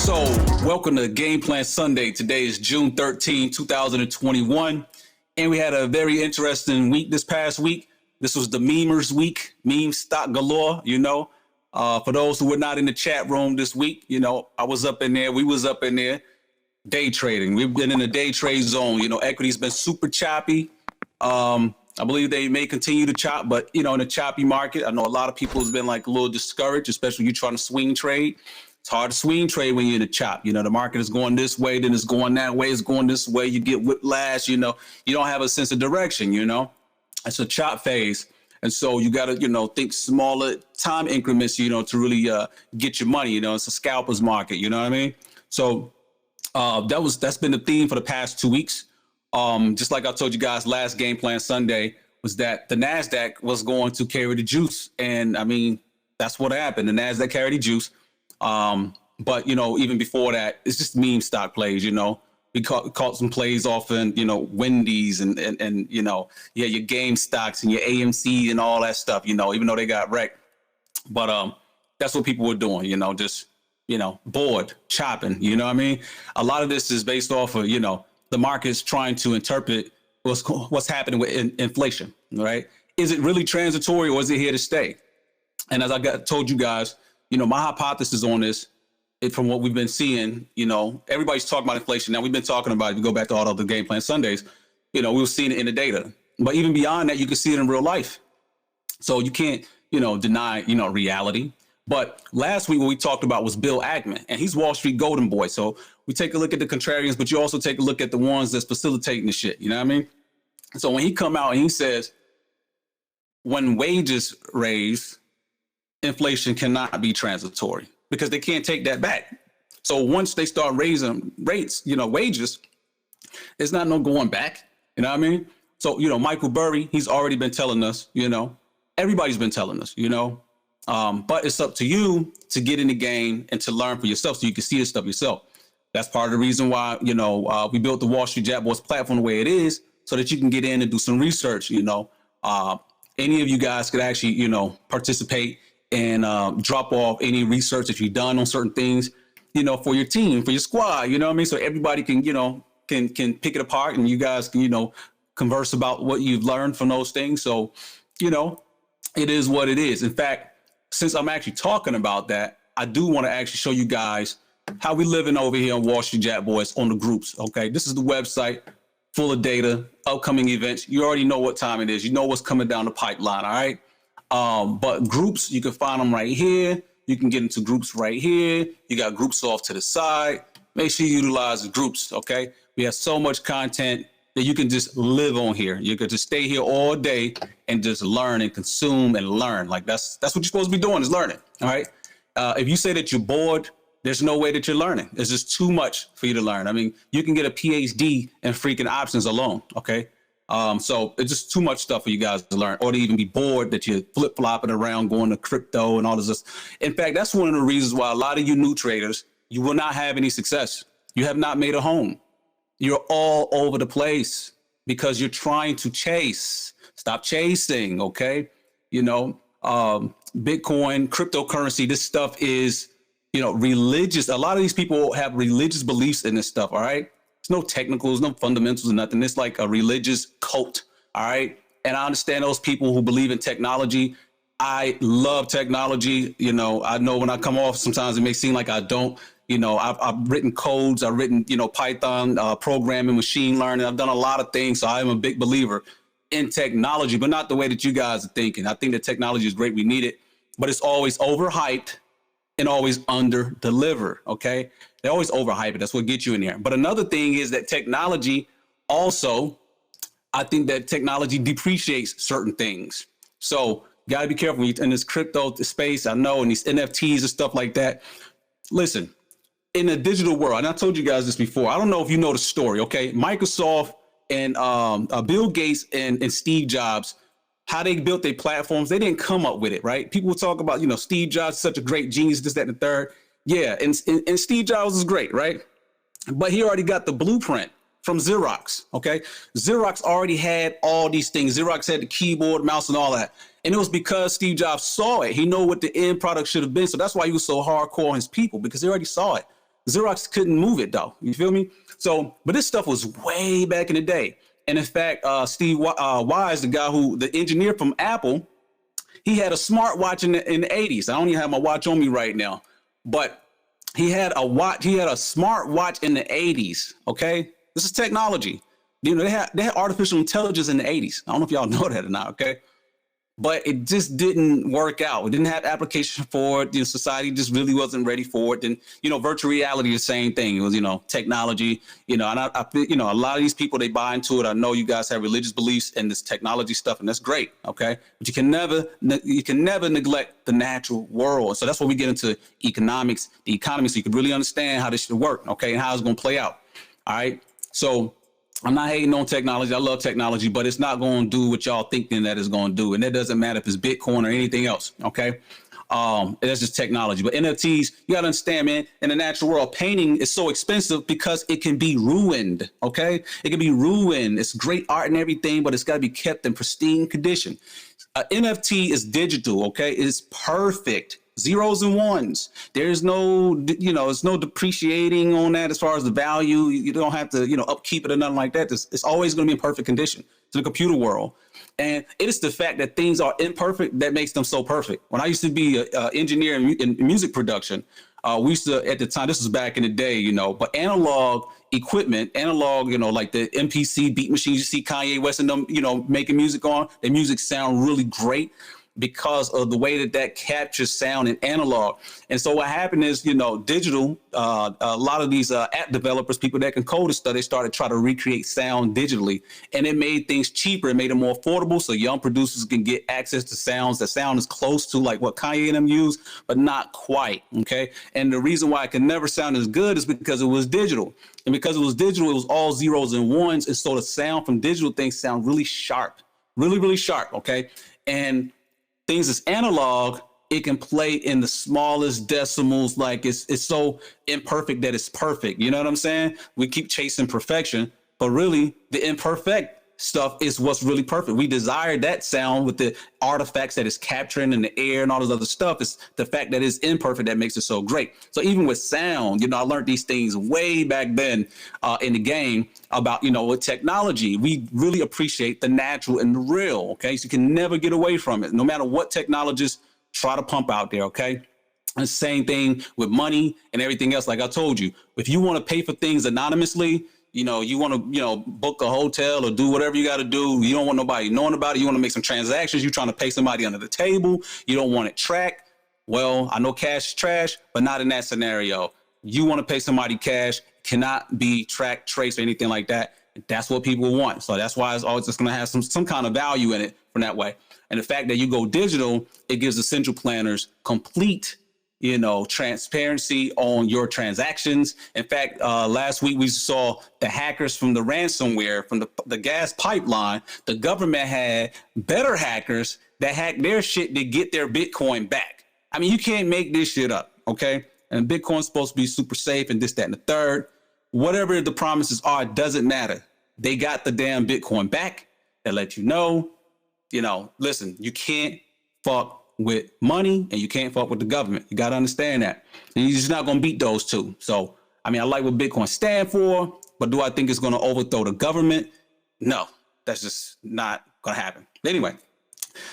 So, welcome to Game Plan Sunday. Today is June 13, 2021. And we had a very interesting week this past week. This was the memers week, meme stock galore, For those who were not in the chat room this week, I was up in there. We was up in there day trading. We've been in the day trade zone. Equity's been super choppy. I believe they may continue to chop, but, in a choppy market, I know a lot of people has been like a little discouraged, especially you trying to swing trade. It's hard to swing trade when you're in a chop. The market is going this way, then it's going that way, it's going this way. You get whiplash, you don't have a sense of direction, It's a chop phase. And so you got to, think smaller time increments, to really get your money. It's a scalper's market, you know what I mean? So that's been the theme for the past 2 weeks. Just like I told you guys last Game Plan Sunday was that the NASDAQ was going to carry the juice. And I mean, that's what happened. The NASDAQ carried the juice. But, even before that, it's just meme stock plays, we caught some plays off in, Wendy's and your Game stocks and your AMC and all that stuff, even though they got wrecked. But that's what people were doing, just, bored, chopping, you know what I mean? A lot of this is based off of, the market's trying to interpret what's happening with inflation, right? Is it really transitory or is it here to stay? And as I told you guys, my hypothesis on this, from what we've been seeing, everybody's talking about inflation. Now, we've been talking about it. If you go back to all of the Game Plan Sundays, we were seeing it in the data. But even beyond that, you can see it in real life. So you can't, deny, reality. But last week, what we talked about was Bill Ackman, and he's Wall Street golden boy. So we take a look at the contrarians, but you also take a look at the ones that's facilitating the shit. You know what I mean? So when he come out and he says, when wages raise, inflation cannot be transitory because they can't take that back. So once they start raising rates, wages, it's not no going back. You know what I mean? So, Michael Burry, he's already been telling us, everybody's been telling us, but it's up to you to get in the game and to learn for yourself so you can see this stuff yourself. That's part of the reason why, we built the Wall Street Jackboyz platform the way it is so that you can get in and do some research, any of you guys could actually, participate and drop off any research that you've done on certain things, for your team, for your squad, you know what I mean? So everybody can, can pick it apart and you guys can, converse about what you've learned from those things. So, it is what it is. In fact, since I'm actually talking about that, I do want to actually show you guys how we living over here on Wall Street Jackboyz on the groups. Okay, this is the website full of data, upcoming events. You already know what time it is. You know what's coming down the pipeline. All right. But groups, you can find them right here. You can get into groups right here. You got groups off to the side. Make sure you utilize the groups. Okay. We have so much content that you can just live on here. You could just stay here all day and just learn and consume and learn. Like that's what you're supposed to be doing is learning. All right. If you say that you're bored, there's no way that you're learning. It's just too much for you to learn. I mean, you can get a PhD in freaking options alone. Okay. So it's just too much stuff for you guys to learn or to even be bored that you're flip flopping around going to crypto and all this. In fact, that's one of the reasons why a lot of you new traders, you will not have any success. You have not made a home. You're all over the place because you're trying to chase. Stop chasing. Okay. Bitcoin, cryptocurrency, this stuff is, religious. A lot of these people have religious beliefs in this stuff. All right. There's no technicals, no fundamentals or nothing. It's like a religious cult. All right. And I understand those people who believe in technology. I love technology. I know when I come off, sometimes it may seem like I don't. I've written codes. I've written, Python, programming, machine learning. I've done a lot of things. So I am a big believer in technology, but not the way that you guys are thinking. I think that technology is great. We need it, but it's always overhyped and always under deliver. Okay. They always overhype it. That's what gets you in there. But another thing is that technology also, I think that technology depreciates certain things. So you got to be careful in this crypto space. I know, and these NFTs and stuff like that. Listen, in the digital world, and I told you guys this before, I don't know if you know the story. Okay. Microsoft and Bill Gates and Steve Jobs, how they built their platforms, they didn't come up with it, right? People talk about, Steve Jobs, such a great genius, this, that, and the third. Yeah, and Steve Jobs is great, right? But he already got the blueprint from Xerox, okay? Xerox already had all these things. Xerox had the keyboard, mouse, and all that. And it was because Steve Jobs saw it. He knew what the end product should have been. So that's why he was so hardcore on his people, because he already saw it. Xerox couldn't move it though. You feel me? So, but this stuff was way back in the day. And in fact, Steve Wise, the engineer from Apple, he had a smartwatch in the 80s. I don't even have my watch on me right now, but he had a smartwatch in the 80s. Okay, this is technology. You know, they had artificial intelligence in the 80s. I don't know if y'all know that or not. Okay, but it just didn't work out. We didn't have application for it. Society just really wasn't ready for it. And, virtual reality, the same thing. It was, technology, and I feel, a lot of these people, they buy into it. I know you guys have religious beliefs in this technology stuff, and that's great. Okay. But you can never neglect the natural world. So that's where we get into the economy, so you can really understand how this should work. Okay. And how it's going to play out. All right. So I'm not hating on technology. I love technology, but it's not going to do what y'all thinking that it's going to do. And it doesn't matter if it's Bitcoin or anything else. Okay. That's just technology. But NFTs, you got to understand, man, in the natural world, painting is so expensive because it can be ruined. Okay. It can be ruined. It's great art and everything, but it's got to be kept in pristine condition. NFT is digital. Okay. It's perfect. Zeros and ones. There's no, it's no depreciating on that as far as the value. You don't have to, upkeep it or nothing like that. It's always going to be in perfect condition to the computer world. And it is the fact that things are imperfect that makes them so perfect. When I used to be an engineer in music production, we used to, at the time, this was back in the day, but analog equipment, like the MPC beat machines you see Kanye West and them, making music on, their music sound really great because of the way that captures sound in analog. And so what happened is, digital, a lot of these app developers, people that can code and stuff, they started trying to recreate sound digitally, and it made things cheaper. It made it more affordable so young producers can get access to sounds that sound is close to like what Kanye and them use, but not quite. Okay. And the reason why it can never sound as good is because it was digital. And because it was digital, it was all zeros and ones. And so the sound from digital things sound really sharp, really, really sharp. Okay. And things that's analog, it can play in the smallest decimals. Like it's so imperfect that it's perfect. You know what I'm saying? We keep chasing perfection, but really the imperfect stuff is what's really perfect. We desire that sound with the artifacts that it's capturing in the air and all this other stuff. It's the fact that it's imperfect that makes it so great. So even with sound, I learned these things way back then in the game about, with technology, we really appreciate the natural and the real. Okay. So you can never get away from it, no matter what technologists try to pump out there. Okay. And the same thing with money and everything else. Like I told you, if you want to pay for things anonymously, you want to, book a hotel or do whatever you got to do. You don't want nobody knowing about it. You want to make some transactions. You're trying to pay somebody under the table. You don't want it tracked. Well, I know cash is trash, but not in that scenario. You want to pay somebody cash, cannot be tracked, traced, or anything like that. That's what people want. So that's why it's always just going to have some kind of value in it from that way. And the fact that you go digital, it gives the central planners complete transparency on your transactions. In fact, last week we saw the hackers from the ransomware, from the gas pipeline. The government had better hackers that hacked their shit to get their Bitcoin back. I mean, you can't make this shit up, okay? And Bitcoin's supposed to be super safe and this, that, and the third. Whatever the promises are, it doesn't matter. They got the damn Bitcoin back. They let you know, listen, you can't fuck with money and you can't fuck with the government. You got to understand that. And you're just not going to beat those two. So, I mean, I like what Bitcoin stand for, but do I think it's going to overthrow the government? No, that's just not going to happen. Anyway,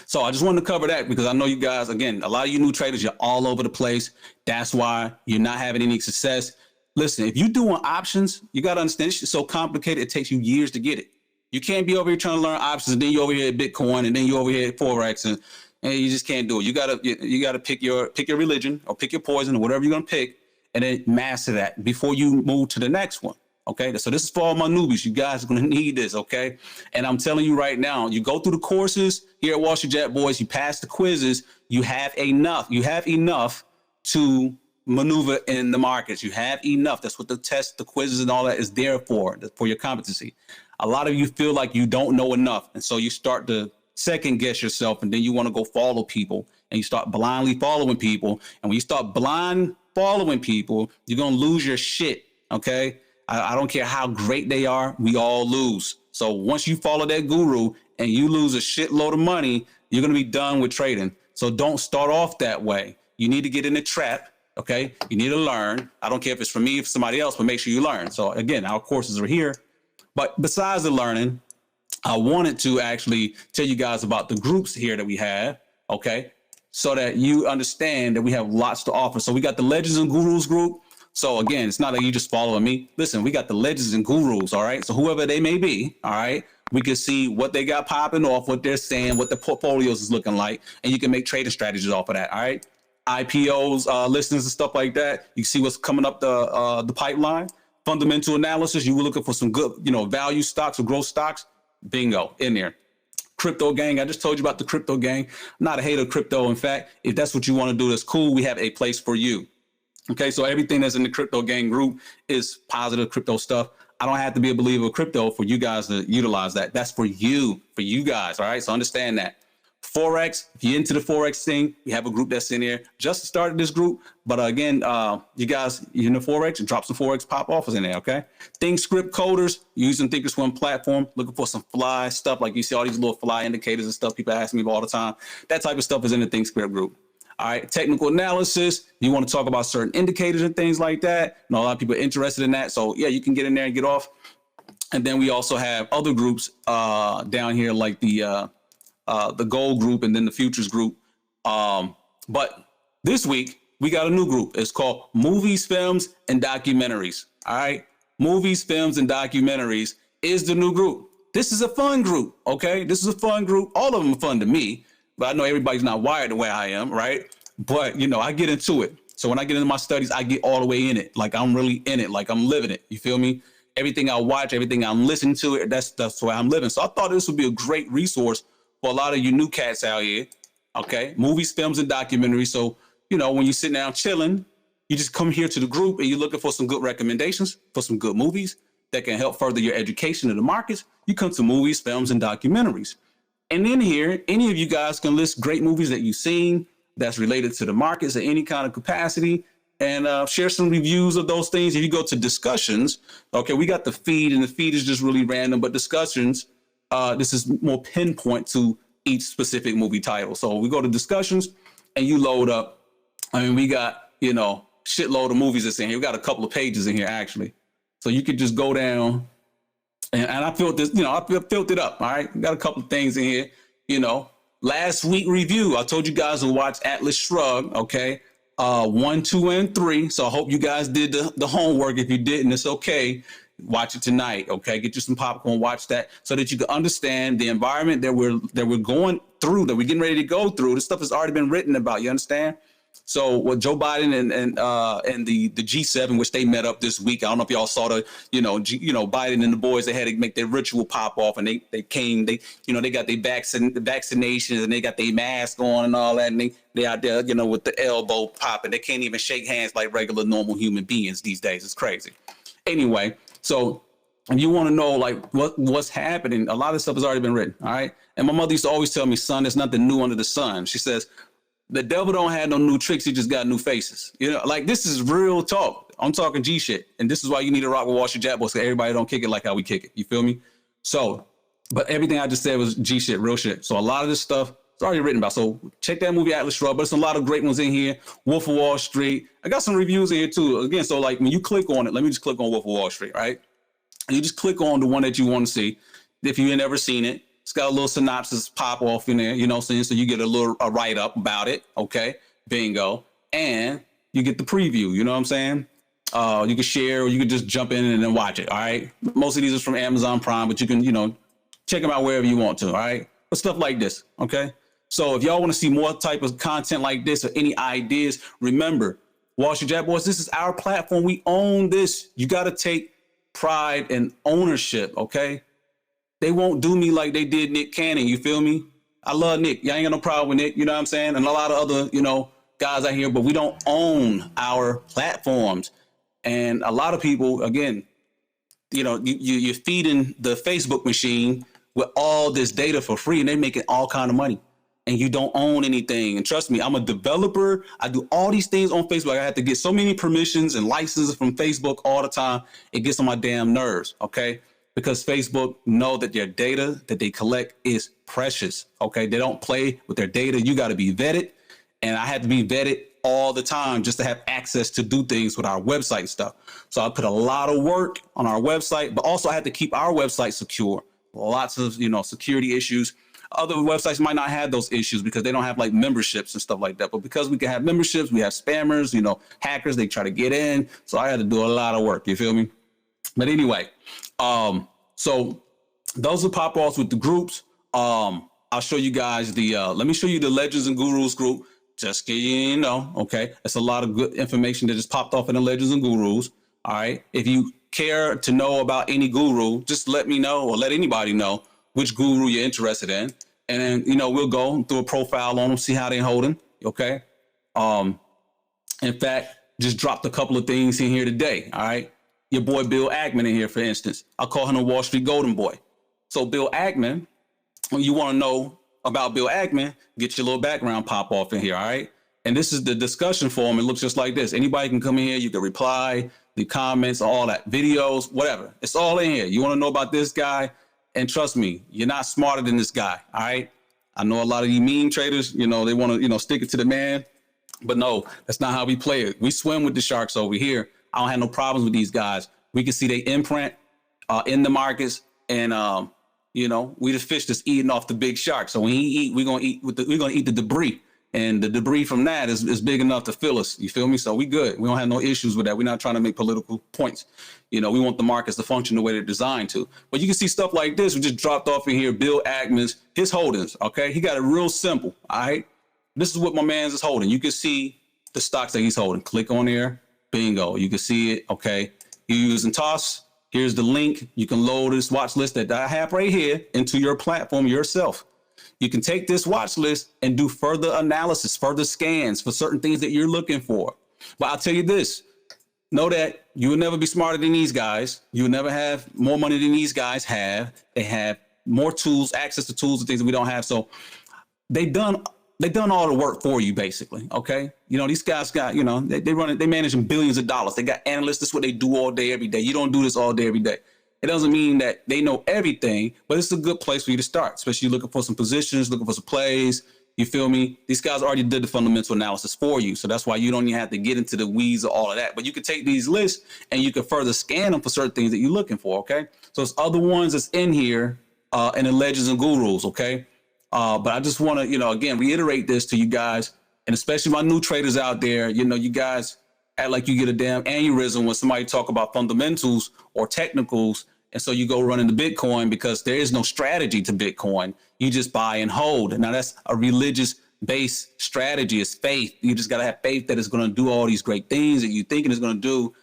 so I just wanted to cover that because I know you guys, again, a lot of you new traders, you're all over the place. That's why you're not having any success. Listen, if you're doing options, you got to understand it's so complicated. It takes you years to get it. You can't be over here trying to learn options and then you're over here at Bitcoin and then you're over here at Forex and you just can't do it. You gotta pick your religion or pick your poison or whatever you're gonna pick, and then master that before you move to the next one. Okay, so this is for all my newbies. You guys are gonna need this. Okay, and I'm telling you right now, you go through the courses here at Wallstreet Jackboyz, you pass the quizzes, you have enough. You have enough to maneuver in the markets. You have enough. That's what the test, the quizzes, and all that is there for your competency. A lot of you feel like you don't know enough, and so you start to second guess yourself, and then you want to go follow people, and you start blindly following people. And when you start blind following people, you're going to lose your shit. Okay. I don't care how great they are. We all lose. So once you follow that guru and you lose a shitload of money, you're going to be done with trading. So don't start off that way. You need to get in the trap Okay, you need to learn. I don't care if it's for me, if somebody else, but make sure you learn. So again, our courses are here. But besides the learning, I wanted to actually tell you guys about the groups here that we have, okay? So that you understand that we have lots to offer. So we got the Legends and Gurus group. So again, it's not like you just following me. Listen, we got the Legends and Gurus, all right? So whoever they may be, all right? We can see what they got popping off, what they're saying, what the portfolios is looking like, and you can make trading strategies off of that, all right? IPOs, listings and stuff like that. You see what's coming up the pipeline. Fundamental analysis, you were looking for some good, value stocks or growth stocks. Bingo, in there. Crypto gang, I just told you about the crypto gang. I'm not a hater of crypto. In fact, if that's what you want to do, that's cool. We have a place for you. Okay, so everything that's in the crypto gang group is positive crypto stuff. I don't have to be a believer of crypto for you guys to utilize that. That's for you guys, all right? So understand that. Forex, if you're into the Forex thing, we have a group that's in there. Just started this group, but again, you guys, you're in the Forex, drop some Forex pop offers in there, okay? ThinkScript coders, using Thinkorswim platform, looking for some fly stuff, like you see all these little fly indicators and stuff people ask me about all the time. That type of stuff is in the ThinkScript group. All right, technical analysis, you want to talk about certain indicators and things like that. A lot of people are interested in that. So yeah, you can get in there and get off. And then we also have other groups down here, like the gold group and then the futures group. But this week we got a new group. It's called Movies, Films, and Documentaries. All right, Movies, Films, and Documentaries is the new group. This is a fun group. Okay, this is a fun group. All of them are fun to me, but I know everybody's not wired the way I am, right? But I get into it. So when I get into my studies, I get all the way in it. Like I'm really in it. Like I'm living it. You feel me? Everything I watch, everything I'm listening to, it. That's the way I'm living. So I thought this would be a great resource for a lot of you new cats out here. Okay, movies, films, and documentaries. So when you sit down chilling, you just come here to the group and you're looking for some good recommendations for some good movies that can help further your education in the markets. You come to movies, films, and documentaries. And in here, any of you guys can list great movies that you've seen that's related to the markets in any kind of capacity, and share some reviews of those things. If you go to discussions, okay, we got the feed, and the feed is just really random, but discussions, this is more pinpoint to each specific movie title. So we go to discussions and you load up. I mean, we got, shitload of movies that's in here. We got a couple of pages in here, actually. So you could just go down and I filled this, I filled it up. All right. Got a couple of things in here, last week review. I told you guys to watch Atlas Shrugged. Okay. 1, 2, and 3. So I hope you guys did the homework. If you didn't, it's okay. Watch it tonight. Okay. Get you some popcorn, watch that so that you can understand the environment that we're going through, that we're getting ready to go through. This stuff has already been written about. You understand? So what Joe Biden and the G7, which they met up this week. I don't know if y'all saw the, Biden and the boys, they had to make their ritual pop off, and they got their vaccinations and they got their mask on and all that. And they out there, with the elbow popping. They can't even shake hands like regular normal human beings these days. It's crazy. Anyway, so if you want to know like what's happening, a lot of stuff has already been written. All right. And my mother used to always tell me, son, there's nothing new under the sun. She says, the devil don't have no new tricks. He just got new faces. Like this is real talk. I'm talking G shit. And this is why you need to rock with Wallstreet Jackboyz, because everybody don't kick it like how we kick it. You feel me? So, but everything I just said was G shit, real shit. So a lot of this stuff is already written about. So check that movie Atlas Shrugged, but there's a lot of great ones in here. Wolf of Wall Street. I got some reviews in here too. Again, so like when you click on it, let me just click on Wolf of Wall Street, right? And you just click on the one that you want to see. If you ain't never seen it, it's got a little synopsis pop off in there, so you get a write up about it. Okay. Bingo. And you get the preview, you know what I'm saying? You can share, or you can just jump in and then watch it. All right. Most of these are from Amazon Prime, but you can, check them out wherever you want to. All right. But stuff like this. Okay. So if y'all want to see more type of content like this or any ideas, remember, Wallstreet Jackboyz, this is our platform. We own this. You got to take pride and ownership. Okay. They won't do me like they did Nick Cannon. You feel me? I love Nick. Y'all ain't got no problem with Nick. You know what I'm saying? And a lot of other, guys out here, but we don't own our platforms. And a lot of people, again, you're feeding the Facebook machine with all this data for free, and they're making all kind of money. And you don't own anything. And trust me, I'm a developer. I do all these things on Facebook. I have to get so many permissions and licenses from Facebook all the time. It gets on my damn nerves, okay? Because Facebook know that their data that they collect is precious, okay? They don't play with their data. You got to be vetted, and I had to be vetted all the time just to have access to do things with our website stuff. So I put a lot of work on our website, but also I had to keep our website secure. Lots of, security issues. Other websites might not have those issues because they don't have like memberships and stuff like that. But because we can have memberships, we have spammers, hackers, they try to get in. So I had to do a lot of work. You feel me? But anyway, so those are pop-offs with the groups. I'll show you guys let me show you the Legends and Gurus group. Just so you know, okay? It's a lot of good information that just popped off in the Legends and Gurus. All right. If you care to know about any guru, just let me know or let anybody know which guru you're interested in. And then, we'll go through a profile on them, see how they're holding. Okay. In fact, just dropped a couple of things in here today. All right. Your boy Bill Ackman in here, for instance. I call him a Wall Street Golden Boy. So Bill Ackman, when you want to know about Bill Ackman, get your little background pop off in here. All right. And this is the discussion forum. It looks just like this. Anybody can come in here. You can reply, the comments, all that, videos, whatever. It's all in here. You want to know about this guy? And trust me, you're not smarter than this guy. All right. I know a lot of you meme traders, they want to, stick it to the man. But no, that's not how we play it. We swim with the sharks over here. I don't have no problems with these guys. We can see they imprint in the markets. And, we the fish that's eating off the big shark. So when he eat, we're gonna eat the debris. And the debris from that is big enough to fill us. You feel me? So we good. We don't have no issues with that. We're not trying to make political points. We want the markets to function the way they're designed to. But you can see stuff like this. We just dropped off in here. Bill Ackman's, his holdings. Okay. He got it real simple. All right. This is what my man's is holding. You can see the stocks that he's holding. Click on there. Bingo. You can see it. Okay. You're using TOS. Here's the link. You can load this watch list that I have right here into your platform yourself. You can take this watch list and do further analysis, further scans for certain things that you're looking for. But I'll tell you this, know that you will never be smarter than these guys. You will never have more money than these guys have. They have more tools, access to tools and things that we don't have. So they've done all the work for you, basically. Okay. These guys got, they managing billions of dollars. They got analysts. That's what they do all day, every day. You don't do this all day, every day. It doesn't mean that they know everything, but it's a good place for you to start, especially looking for some positions, looking for some plays. You feel me? These guys already did the fundamental analysis for you. So that's why you don't even have to get into the weeds of all of that. But you can take these lists and you can further scan them for certain things that you're looking for. Okay. So there's other ones that's in here in the Legends and Gurus. Okay. But I just want to, again, reiterate this to you guys, and especially my new traders out there. You guys act like you get a damn aneurysm when somebody talk about fundamentals or technicals. And so you go run into Bitcoin because there is no strategy to Bitcoin. You just buy and hold. And now that's a religious based strategy. It's faith. You just got to have faith that it's going to do all these great things that you thinking it's going to do.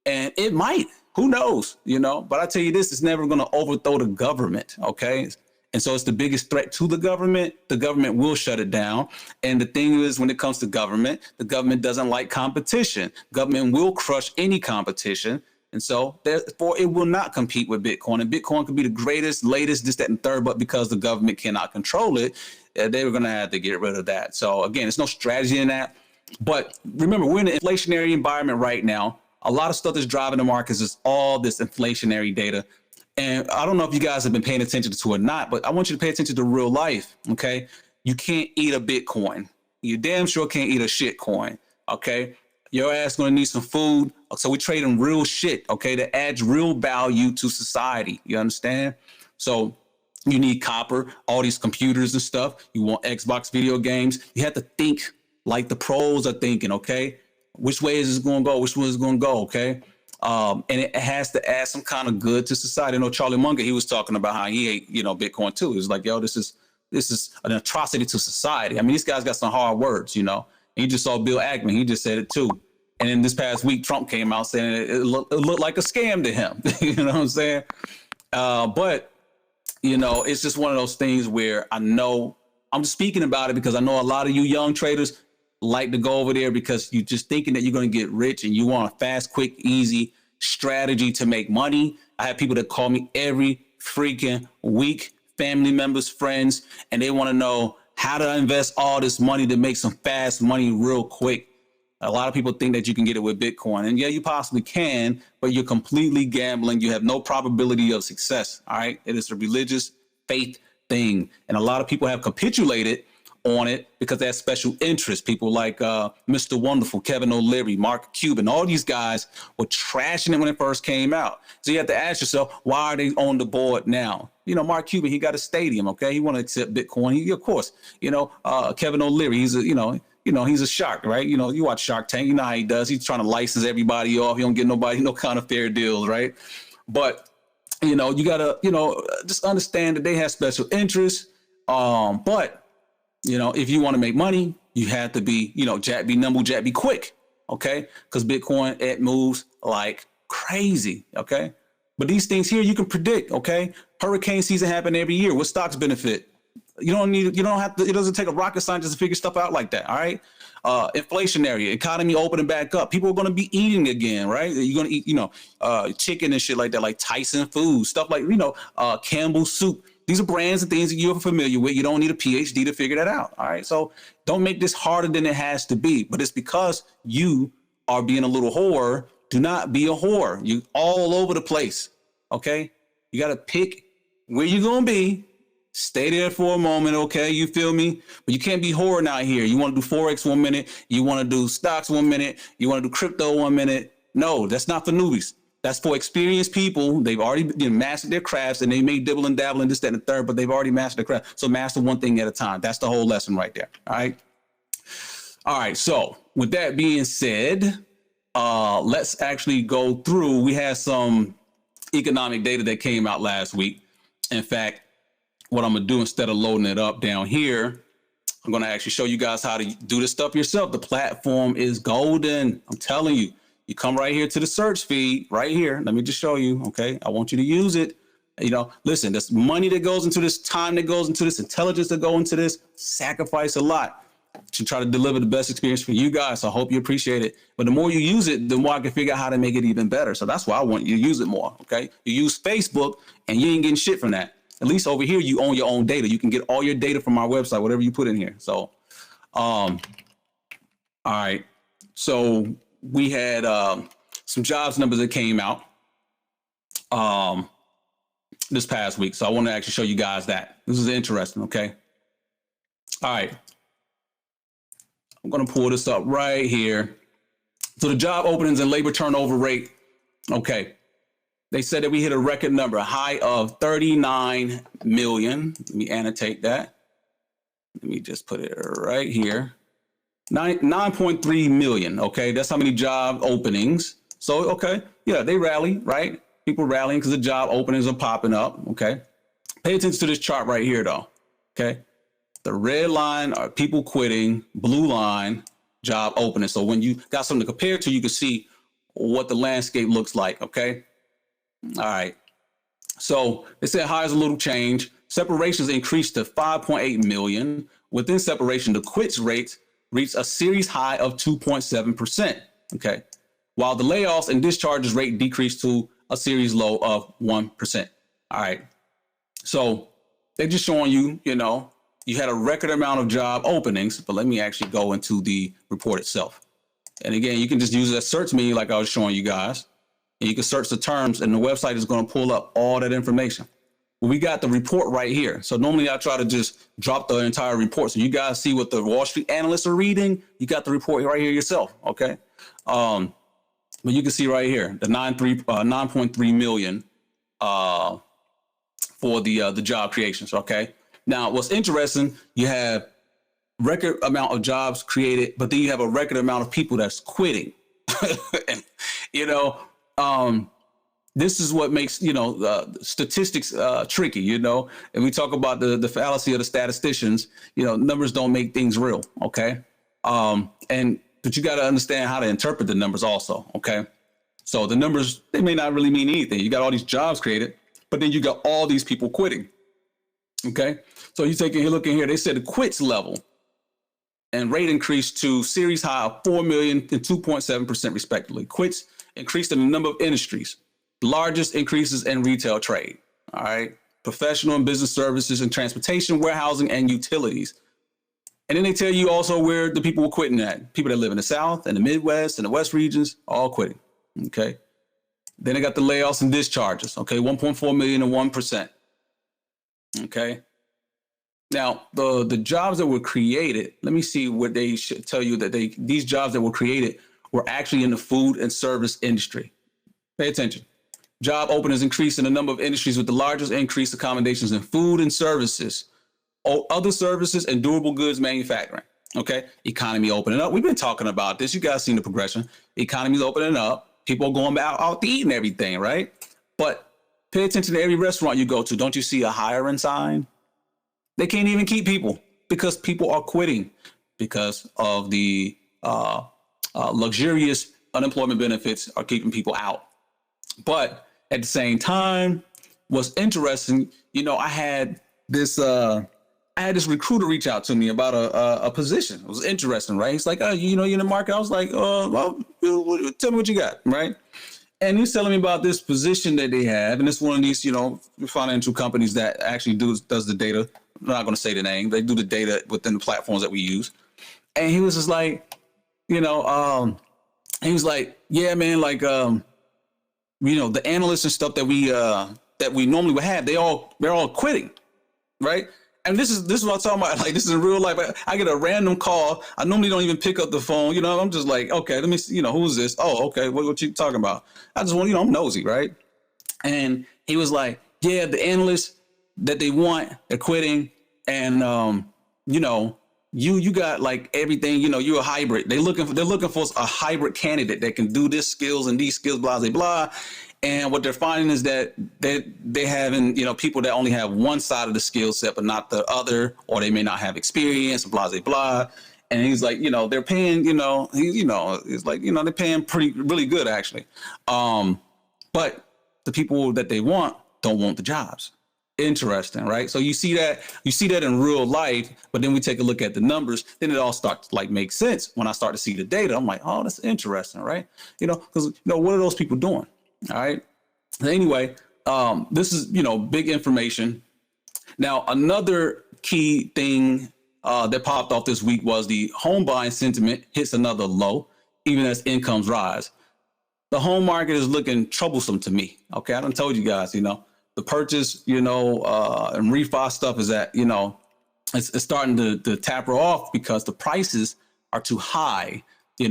And it might, who knows, but I tell you this, it's never going to overthrow the government. Okay. And so it's the biggest threat to the government. The government will shut it down. And the thing is, when it comes to government, the government doesn't like competition. Government will crush any competition. And so therefore it will not compete with Bitcoin. And Bitcoin could be the greatest, latest, this, that, and third, but because the government cannot control it, they were going to have to get rid of that. So again, there's no strategy in that. But remember, we're in an inflationary environment right now. A lot of stuff that's driving the markets is all this inflationary data. And I don't know if you guys have been paying attention to it or not, but I want you to pay attention to real life. Okay. You can't eat a Bitcoin. You damn sure can't eat a shit coin. Okay. Your ass going to need some food. So we trade in real shit. Okay. That adds real value to society. You understand? So you need copper, all these computers and stuff. You want Xbox video games. You have to think like the pros are thinking. Okay. Which way is this going to go? Which one is going to go? Okay. And it has to add some kind of good to society. I know Charlie Munger, he was talking about how he ate, Bitcoin too. He was like, yo, this is an atrocity to society. I mean, these guys got some hard words, And you just saw Bill Ackman. He just said it too. And then this past week, Trump came out saying it looked like a scam to him. You know what I'm saying? But, it's just one of those things where I know I'm just speaking about it because I know a lot of you young traders like to go over there because you're just thinking that you're going to get rich and you want a fast, quick, easy strategy to make money. I have people that call me every freaking week, family members, friends, and they want to know how to invest all this money to make some fast money real quick. A lot of people think that you can get it with Bitcoin. And yeah, you possibly can, but you're completely gambling. You have no probability of success. All right. It is a religious faith thing. And a lot of people have capitulated on it because they have special interests. People like Mr. Wonderful, Kevin O'Leary, Mark Cuban, all these guys were trashing it when it first came out. So you have to ask yourself, why are they on the board now? You know, Mark Cuban, he got a stadium, okay? He want to accept Bitcoin. Of course, you know, Kevin O'Leary, he's a, he's a shark, right? You know, you watch Shark Tank, you know how he does. He's trying to license everybody off. He don't get nobody no kind of fair deals, right? But, you know, you got to, just understand that they have special interests. But, you know, if you want to make money, you have to be, Jack be nimble, Jack be quick, okay? Because Bitcoin, it moves like crazy, okay? But these things here you can predict, okay? Hurricane season happen every year. What stocks benefit? You don't have to, it doesn't take a rocket scientist to figure stuff out like that, all right? Inflationary, economy opening back up. People are going to be eating again, right? You're going to eat, chicken and shit like that, like Tyson Foods, stuff like, Campbell's Soup. These are brands and things that you're familiar with. You don't need a PhD to figure that out, all right? So don't make this harder than it has to be, but it's because you are being a little whore. Do not be a whore. You all over the place, okay? You got to pick where you're going to be. Stay there for a moment, okay? You feel me? But you can't be whoring out here. You want to do Forex 1 minute. You want to do stocks 1 minute. You want to do crypto 1 minute. No, that's not for newbies. That's for experienced people. They've already mastered their crafts, and they may dibble and dabble in this, that, and the third, but they've already mastered their craft. So master one thing at a time. That's the whole lesson right there, all right? All right, so with that being said, let's actually go through. We had some economic data that came out last week. In fact, what I'm going to do instead of loading it up down here, I'm going to actually show you guys how to do this stuff yourself. The platform is golden. I'm telling you, you come right here to the search feed right here. Let me just show you. Okay. I want you to use it. Listen, there's money that goes into this, time that goes into this, intelligence that go into this, sacrifice a lot to try to deliver the best experience for you guys. So I hope you appreciate it. But the more you use it, the more I can figure out how to make it even better. So that's why I want you to use it more. Okay. You use Facebook and you ain't getting shit from that. At least over here, you own your own data. You can get all your data from our website, whatever you put in here. So, all right. So we had some jobs numbers that came out this past week. So I want to actually show you guys that. This is interesting, okay? All right. I'm going to pull this up right here. So the job openings and labor turnover rate, okay. They said that we hit a record number, a high of 39 million. Let me annotate that. Let me just put it right here. 9.3 million, okay? That's how many job openings. So, okay, yeah, they rally, right? People rallying because the job openings are popping up, okay? Pay attention to this chart right here, though, okay? The red line are people quitting, blue line, job opening. So when you got something to compare to, you can see what the landscape looks like, okay? All right. So they said highs a little change. Separations increased to 5.8 million. Within separation, the quits rate reached a series high of 2.7%. Okay. While the layoffs and discharges rate decreased to a series low of 1%. All right. So they're just showing you, you had a record amount of job openings, but let me actually go into the report itself. And again, you can just use that search menu like I was showing you guys. And you can search the terms and the website is going to pull up all that information. Well, we got the report right here. So normally I try to just drop the entire report. So you guys see what the Wall Street analysts are reading. You got the report right here yourself. Okay. But you can see right here, the 9.3 million for the job creations. Okay. Now what's interesting, you have record amount of jobs created, but then you have a record amount of people that's quitting. And, this is what makes, statistics tricky, and we talk about the fallacy of the statisticians, numbers don't make things real. Okay. But you got to understand how to interpret the numbers also. Okay. So the numbers, they may not really mean anything. You got all these jobs created, but then you got all these people quitting. Okay. So you take a look in here, they said the quits level and rate increased to series high of 4 million and 2.7% respectively. Quits increased in the number of industries, largest increases in retail trade. All right. Professional and business services and transportation, warehousing, and utilities. And then they tell you also where the people were quitting at. People that live in the South and the Midwest and the West regions, all quitting. Okay. Then they got the layoffs and discharges. Okay. 1.4 million and 1%. Okay. Now, the jobs that were created, let me see what they should tell you that these jobs that were created were actually in the food and service industry. Pay attention. Job openings increased in a number of industries with the largest increase accommodations in food and services, other services, and durable goods manufacturing. Okay. Economy opening up. We've been talking about this. You guys seen the progression. Economy's opening up. People are going out to eat and everything, right? But pay attention to every restaurant you go to. Don't you see a hiring sign? They can't even keep people because people are quitting because of the luxurious unemployment benefits are keeping people out. But at the same time, what's interesting, I had this recruiter reach out to me about a position. It was interesting, right? He's like, you're in the market. I was like, well, tell me what you got, right? And he's telling me about this position that they have, and it's one of these, financial companies that actually does the data. I'm not going to say the name. They do the data within the platforms that we use. And he was just like, he was like, yeah, man, like, the analysts and stuff that we normally would have, they're all quitting, right? And this is what I'm talking about. Like, this is in real life. I get a random call. I normally don't even pick up the phone. I'm just like, okay, let me see, who's this? Oh, okay, what you talking about? I just want, I'm nosy, right? And he was like, yeah, the analysts that they want, they're quitting. And, you got like everything, you're a hybrid. They're looking for a hybrid candidate that can do this skills and these skills, blah, blah, blah. And what they're finding is that they having, people that only have one side of the skill set, but not the other, or they may not have experience, blah, blah, blah. And he's like, they're paying, it's like, they're paying really good actually. But the people that they want don't want the jobs. Interesting, right? So you see that in real life, but then we take a look at the numbers, then it all starts to like make sense. When I start to see the data, I'm like, oh, that's interesting, right? Because what are those people doing? All right. Anyway, this is, big information. Now, another key thing that popped off this week was the home buying sentiment hits another low, even as incomes rise. The home market is looking troublesome to me. Okay. I done told you guys, the purchase, and refi stuff is that, it's starting to taper off because the prices are too high. They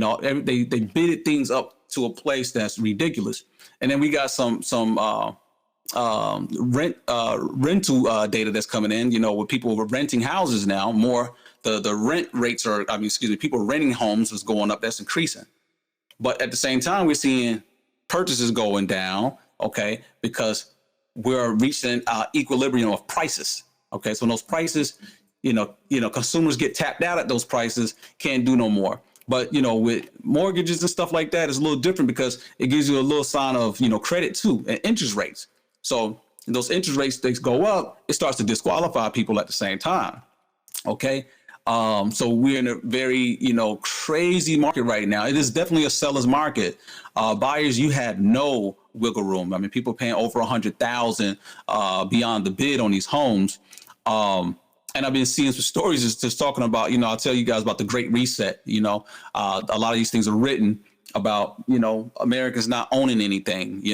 bidded things up to a place that's ridiculous. And then we got some rental data that's coming in, with people renting houses now. More the rent rates people renting homes is going up. That's increasing. But at the same time, we're seeing purchases going down, okay, because we're reaching equilibrium of prices. Okay, so when those prices, consumers get tapped out at those prices, can't do no more. But, with mortgages and stuff like that, it's a little different because it gives you a little sign of, credit too, and interest rates. So those interest rates, they go up, it starts to disqualify people at the same time. Okay. So we're in a very, crazy market right now. It is definitely a seller's market. Buyers, you had no wiggle room. I mean, people paying over $100,000 beyond the bid on these homes. And I've been seeing some stories just talking about, I'll tell you guys about the Great Reset. A lot of these things are written about, Americans not owning anything.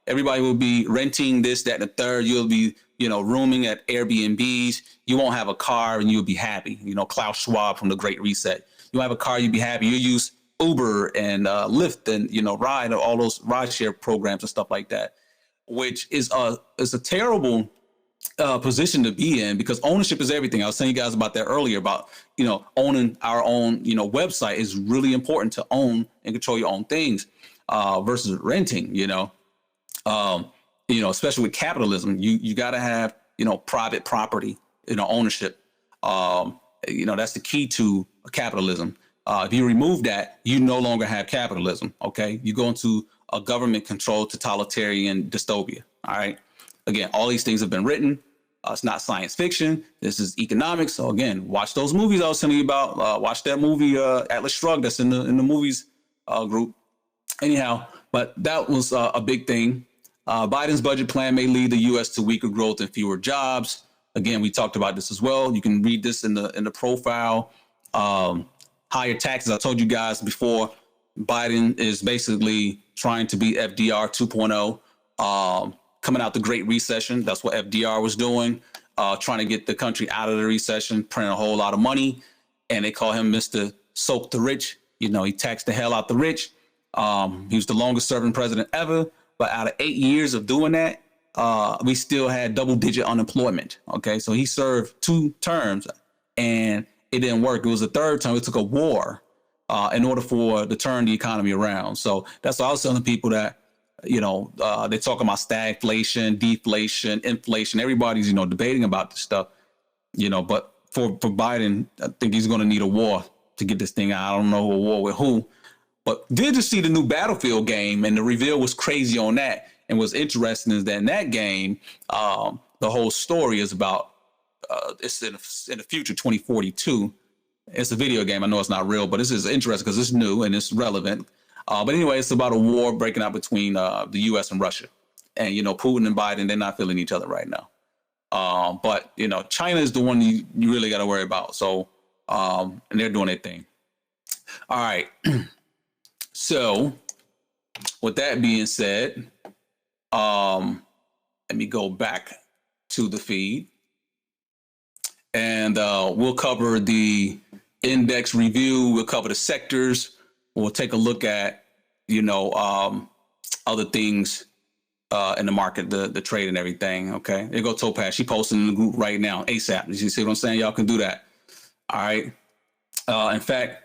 Everybody will be renting this, that, and the third. You'll be, rooming at Airbnbs. You won't have a car and you'll be happy. Klaus Schwab from the Great Reset. You won't have a car, you'll be happy. You use Uber and Lyft and, Ride, all those rideshare programs and stuff like that, which is a terrible position to be in because ownership is everything. I was telling you guys about that earlier about, owning our own, website is really important to own and control your own things versus renting, especially with capitalism, you got to have, private property, ownership. That's the key to capitalism. If you remove that, you no longer have capitalism. Okay. You go into a government controlled totalitarian dystopia. All right. Again, all these things have been written. It's not science fiction. This is economics. So again, watch those movies I was telling you about. Watch that movie, Atlas Shrugged, that's in the movies group. Anyhow, but that was a big thing. Biden's budget plan may lead the U.S. to weaker growth and fewer jobs. Again, we talked about this as well. You can read this in the profile. Higher taxes. I told you guys before, Biden is basically trying to be FDR 2.0. Coming out the Great Recession. That's what FDR was doing. trying to get the country out of the recession, printing a whole lot of money. And they call him Mr. Soak the Rich. You know, he taxed the hell out the rich. He was the longest serving president ever. But out of 8 years of doing that, we still had double-digit unemployment. Okay, so he served 2 terms and it didn't work. It was the 3rd term. It took a war in order to turn the economy around. So that's why I was telling people that, you know, they're talking about stagflation, deflation, inflation. Everybody's, you know, debating about this stuff, you know, but for Biden, I think he's going to need a war to get this thing out. I don't know a war with who, but did just see the new Battlefield game, and the reveal was crazy on that. And what's interesting is that in that game, the whole story is about it's in the future, 2042. It's a video game. I know it's not real, but this is interesting because it's new and it's relevant. But anyway, it's about a war breaking out between the U.S. and Russia. And, you know, Putin and Biden, they're not feeling each other right now. But, you know, China is the one you really got to worry about. So, and they're doing their thing. All right. So with that being said, let me go back to the feed. And we'll cover the index review. We'll cover the sectors. We'll take a look at, you know, other things in the market, the trade and everything. Okay, there you go, Topaz. She posted in the group right now, ASAP. You see what I'm saying? Y'all can do that. All right. In fact,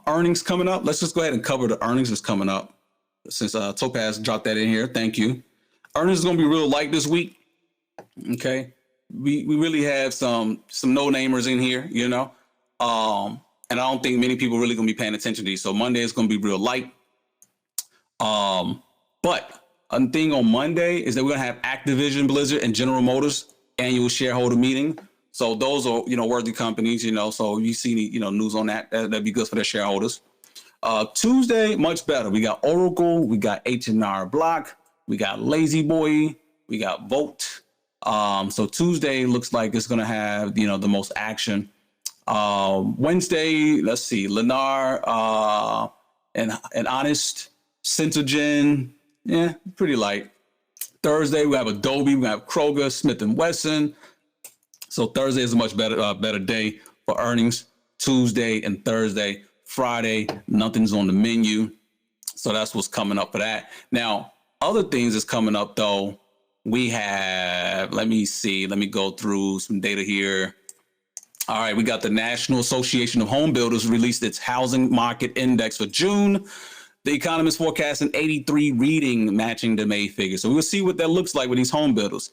earnings coming up. Let's just go ahead and cover the earnings that's coming up, since Topaz dropped that in here. Thank you. Earnings is going to be real light this week. Okay. We really have some no-namers in here, you know. And I don't think many people really going to be paying attention to these. So Monday is going to be real light. But a thing on Monday is that we're going to have Activision Blizzard and General Motors annual shareholder meeting. So those are, you know, worthy companies, you know. So if you see any, you know, news on that, that'd be good for their shareholders. Tuesday, much better. We got Oracle, we got H&R Block, we got Lazy Boy, we got Volt. So Tuesday looks like it's going to have, you know, the most action. Wednesday, let's see, Lennar, and Honest, Centogen, yeah, pretty light. Thursday, we have Adobe, we have Kroger, Smith & Wesson. So Thursday is a much better day for earnings. Tuesday and Thursday. Friday, nothing's on the menu. So that's what's coming up for that. Now, other things that's coming up, though, we have, let me see, let me go through some data here. All right, we got the National Association of Home Builders released its housing market index for June. The economist forecast an 83 reading, matching the May figure. So we'll see what that looks like with these home builders,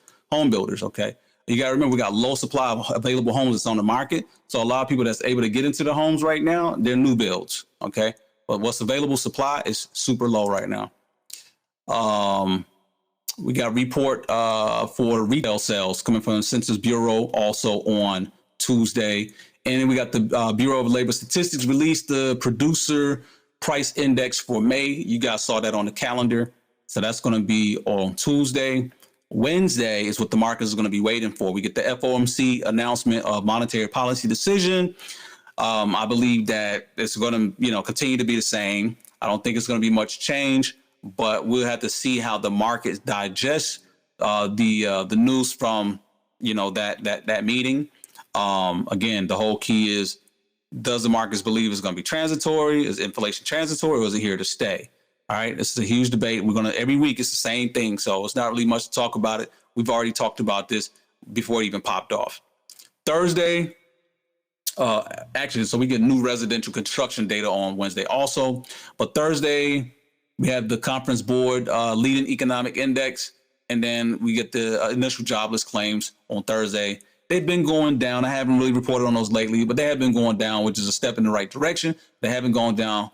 okay? You got to remember, we got low supply of available homes that's on the market. So a lot of people that's able to get into the homes right now, they're new builds, okay? But what's available supply is super low right now. We got a report for retail sales coming from the Census Bureau also on Tuesday. And then we got the Bureau of Labor Statistics released the producer price index for May. You guys saw that on the calendar. So that's going to be on Tuesday. Wednesday is what the market is going to be waiting for. We get the FOMC announcement of monetary policy decision. I believe that it's going to, you know, continue to be the same. I don't think it's going to be much change, but we'll have to see how the market digests the news from, you know, that meeting. Again, the whole key is, does the markets believe it's going to be transitory? Is inflation transitory, or is it here to stay? All right, this is a huge debate. Every week it's the same thing, so it's not really much to talk about it. We've already talked about this before it even popped off. Thursday, actually, so we get new residential construction data on Wednesday also. But Thursday, we have the Conference Board leading economic index, and then we get the initial jobless claims on Thursday. They've been going down. I haven't really reported on those lately, but they have been going down, which is a step in the right direction. They haven't gone down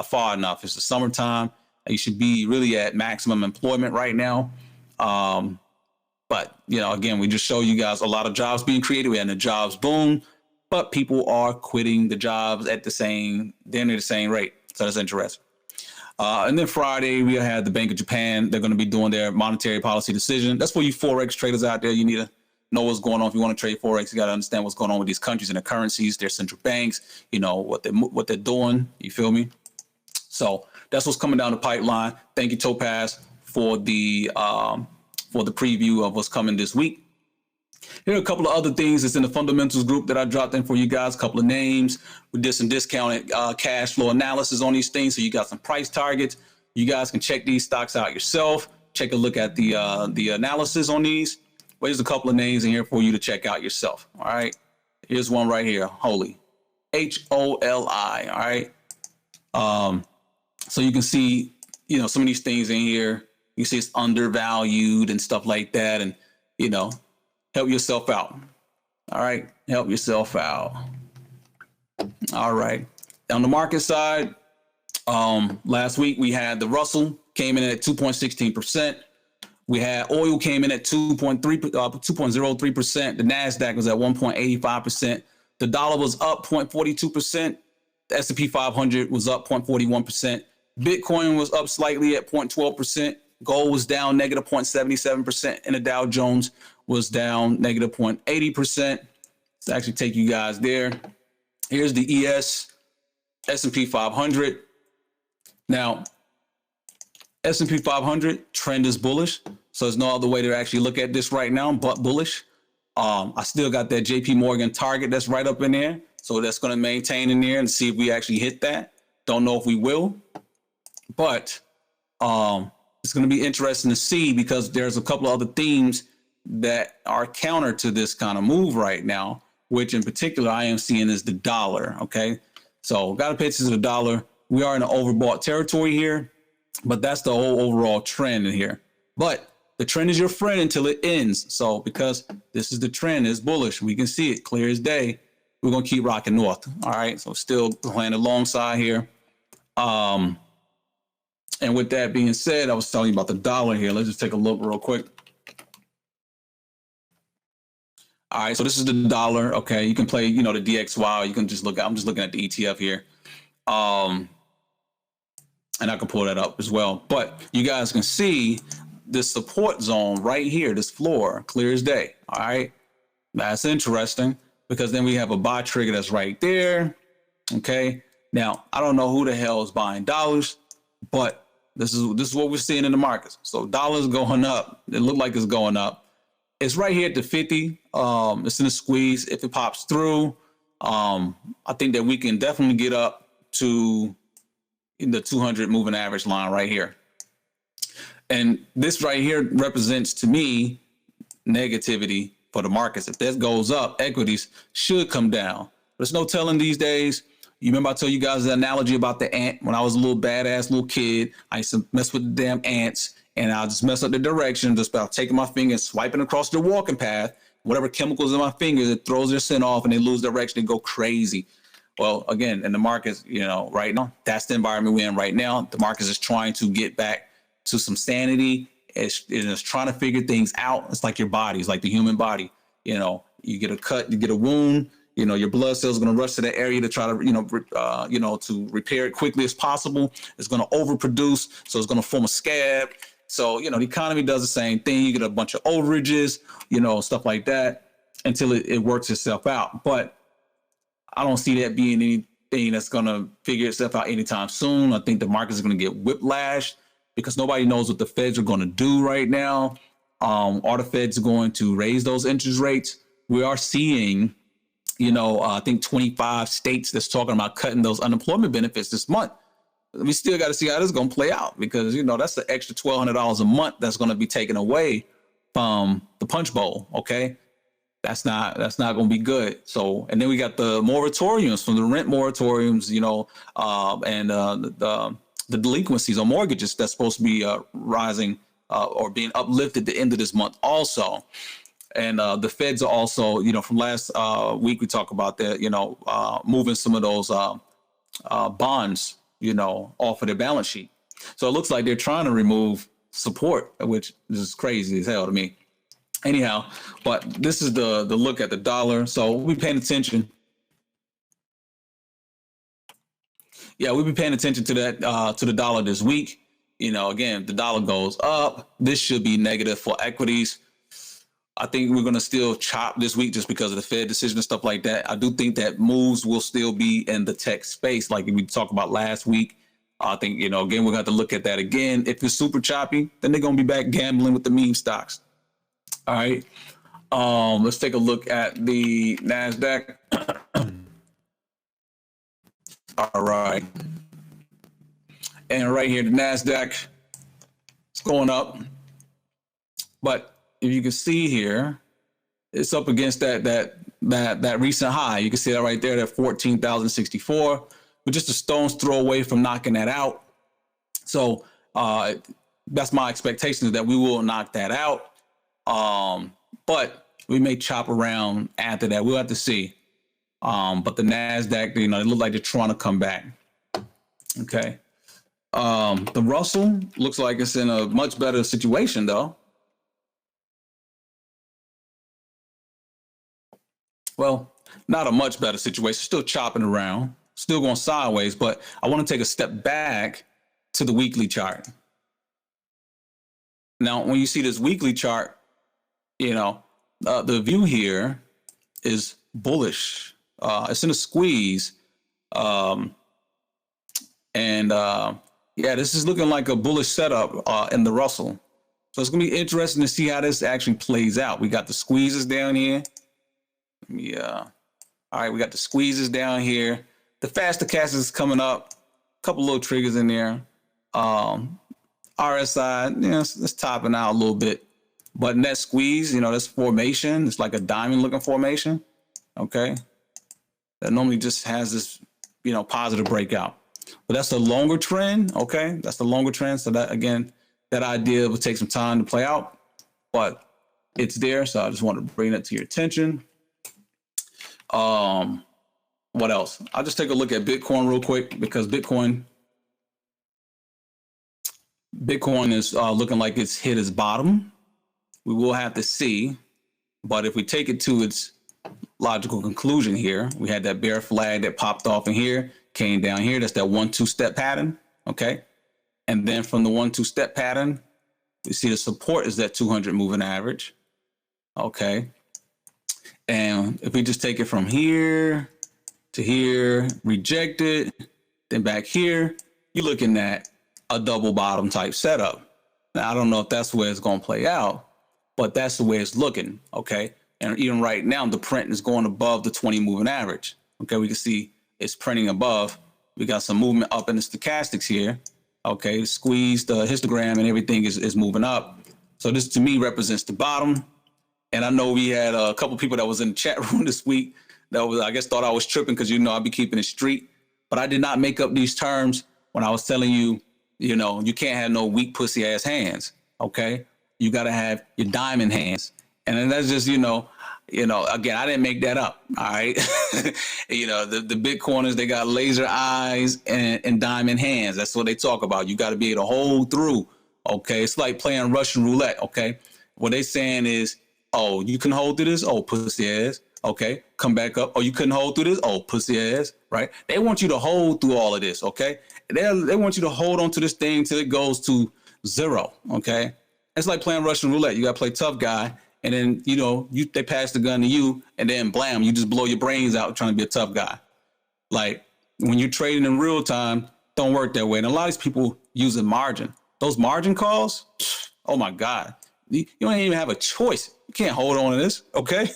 far enough. It's the summertime. You should be really at maximum employment right now. But, you know, again, we just show you guys a lot of jobs being created. We had the jobs boom, but people are quitting the jobs at the same rate. So that's interesting. And then Friday, we had the Bank of Japan. They're going to be doing their monetary policy decision. That's for you Forex traders out there. You need to know what's going on. If you want to trade Forex, you got to understand what's going on with these countries and their currencies, their central banks, you know, what they're doing. You feel me? So that's what's coming down the pipeline. Thank you, Topaz, for the preview of what's coming this week. Here are a couple of other things that's in the fundamentals group that I dropped in for you guys. A couple of names. We did some discounted cash flow analysis on these things, so you got some price targets. You guys can check these stocks out yourself. Take a look at the analysis on these. But here's a couple of names in here for you to check out yourself. All right. Here's one right here. Holy, HOLI. All right. So you can see, some of these things in here. You see it's undervalued and stuff like that, and help yourself out. All right. Help yourself out. All right. On the market side, last week we had the Russell came in at 2.16%. We had oil came in at 2.03%. The NASDAQ was at 1.85%. The dollar was up 0.42%. The S&P 500 was up 0.41%. Bitcoin was up slightly at 0.12%. Gold was down negative 0.77%. And the Dow Jones was down negative 0.80%. Let's actually take you guys there. Here's the S&P 500. Now, S&P 500 trend is bullish. So there's no other way to actually look at this right now but bullish. I still got that JP Morgan target that's right up in there. So that's going to maintain in there and see if we actually hit that. Don't know if we will. But it's going to be interesting to see because there's a couple of other themes that are counter to this kind of move right now, which in particular I am seeing is the dollar. Okay. So got to pay attention to the dollar. We are in an overbought territory here. But that's the whole overall trend in here. But the trend is your friend until it ends. So because this is the trend, it's bullish. We can see it clear as day. We're going to keep rocking north. All right. So still playing alongside here. And with that being said, I was telling you about the dollar here. Let's just take a look real quick. All right. So this is the dollar. Okay. You can play, the DXY. You can just look. I'm just looking at the ETF here. And I can pull that up as well. But you guys can see this support zone right here, this floor, clear as day. All right. That's interesting because then we have a buy trigger that's right there. Okay. Now, I don't know who the hell is buying dollars, but this is what we're seeing in the markets. So dollars going up. It looked like it's going up. It's right here at the 50. It's in a squeeze. If it pops through, I think that we can definitely get up to in the 200 moving average line right here. And this right here represents to me negativity for the markets. If that goes up, equities should come down. There's no telling these days. You remember I told you guys the analogy about the ant when I was a little badass little kid. I used to mess with the damn ants and I'll just mess up the direction just by taking my finger and swiping across the walking path. Whatever chemicals in my fingers, it throws their scent off and they lose direction and go crazy. Well, again, in the markets, right now, that's the environment we're in right now. The markets is trying to get back to some sanity. It's trying to figure things out. It's like your body. It's like the human body. You get a cut, you get a wound, your blood cells are going to rush to that area to try to, to repair it quickly as possible. It's going to overproduce. So it's going to form a scab. So, the economy does the same thing. You get a bunch of overages, stuff like that until it works itself out. But I don't see that being anything that's going to figure itself out anytime soon. I think the markets are going to get whiplashed because nobody knows what the Feds are going to do right now. Are the Feds going to raise those interest rates? We are seeing, I think 25 states that's talking about cutting those unemployment benefits this month. We still got to see how this is going to play out because, that's the extra $1,200 a month that's going to be taken away from the punch bowl. Okay. That's not going to be good. So, and then we got the moratoriums from the rent moratoriums, and the delinquencies on mortgages that's supposed to be rising or being uplifted at the end of this month also. And the Feds are also, from last week, we talked about that, moving some of those bonds, off of their balance sheet. So it looks like they're trying to remove support, which is crazy as hell to me. Anyhow, but this is the look at the dollar. So we'll be paying attention. Yeah, we'll be paying attention to that, to the dollar this week. Again, the dollar goes up. This should be negative for equities. I think we're going to still chop this week just because of the Fed decision and stuff like that. I do think that moves will still be in the tech space like we talked about last week. I think, again, we're going to have to look at that again. If it's super choppy, then they're going to be back gambling with the meme stocks. All right. Let's take a look at the NASDAQ. All right. And right here, the NASDAQ is going up. But if you can see here, it's up against that recent high. You can see that right there, that 14,064. We're just a stone's throw away from knocking that out. So that's my expectation, is that we will knock that out. But we may chop around after that. We'll have to see. But the NASDAQ, it looked like they're trying to come back. Okay. The Russell looks like it's in a much better situation, though. Well, not a much better situation. Still chopping around, still going sideways. But I want to take a step back to the weekly chart. Now, when you see this weekly chart, the view here is bullish. It's in a squeeze. This is looking like a bullish setup in the Russell. So it's going to be interesting to see how this actually plays out. We got the squeezes down here. All right, we got the squeezes down here. The faster cast is coming up. A couple little triggers in there. RSI, it's topping out a little bit. But in that squeeze, that's formation. It's like a diamond looking formation. Okay. That normally just has this, positive breakout. But that's the longer trend. Okay. That's the longer trend. So that, again, that idea will take some time to play out, but it's there. So I just want to bring that to your attention. What else? I'll just take a look at Bitcoin real quick, because Bitcoin is looking like it's hit its bottom. We will have to see, but if we take it to its logical conclusion here, we had that bear flag that popped off in here, came down here. That's that 1-2 step pattern. Okay. And then from the 1-2 step pattern, we see the support is that 200 moving average. Okay. And if we just take it from here to here, reject it, then back here, you're looking at a double bottom type setup. Now, I don't know if that's the way it's going to play out, but that's the way it's looking. Okay. And even right now, the print is going above the 20 moving average. Okay. We can see it's printing above. We got some movement up in the stochastics here. Okay. Squeeze, the histogram and everything is moving up. So this to me represents the bottom. And I know we had a couple people that was in the chat room this week that was, I guess, thought I was tripping because, I'd be keeping it street. But I did not make up these terms when I was telling you, you can't have no weak pussy ass hands. Okay. You got to have your diamond hands. And then that's just, again, I didn't make that up. All right. The Bitcoiners, they got laser eyes and diamond hands. That's what they talk about. You got to be able to hold through. Okay. It's like playing Russian roulette. Okay. What they saying is, oh, you can hold through this? Oh, pussy ass. Okay, come back up. Oh, you couldn't hold through this? Oh, pussy ass, right? They want you to hold through all of this, okay? They want you to hold on to this thing till it goes to zero, okay? It's like playing Russian roulette. You got to play tough guy, and then, they pass the gun to you, and then blam, you just blow your brains out trying to be a tough guy. Like, when you're trading in real time, don't work that way. And a lot of these people using margin. Those margin calls, oh my God. You don't even have a choice. You can't hold on to this, okay?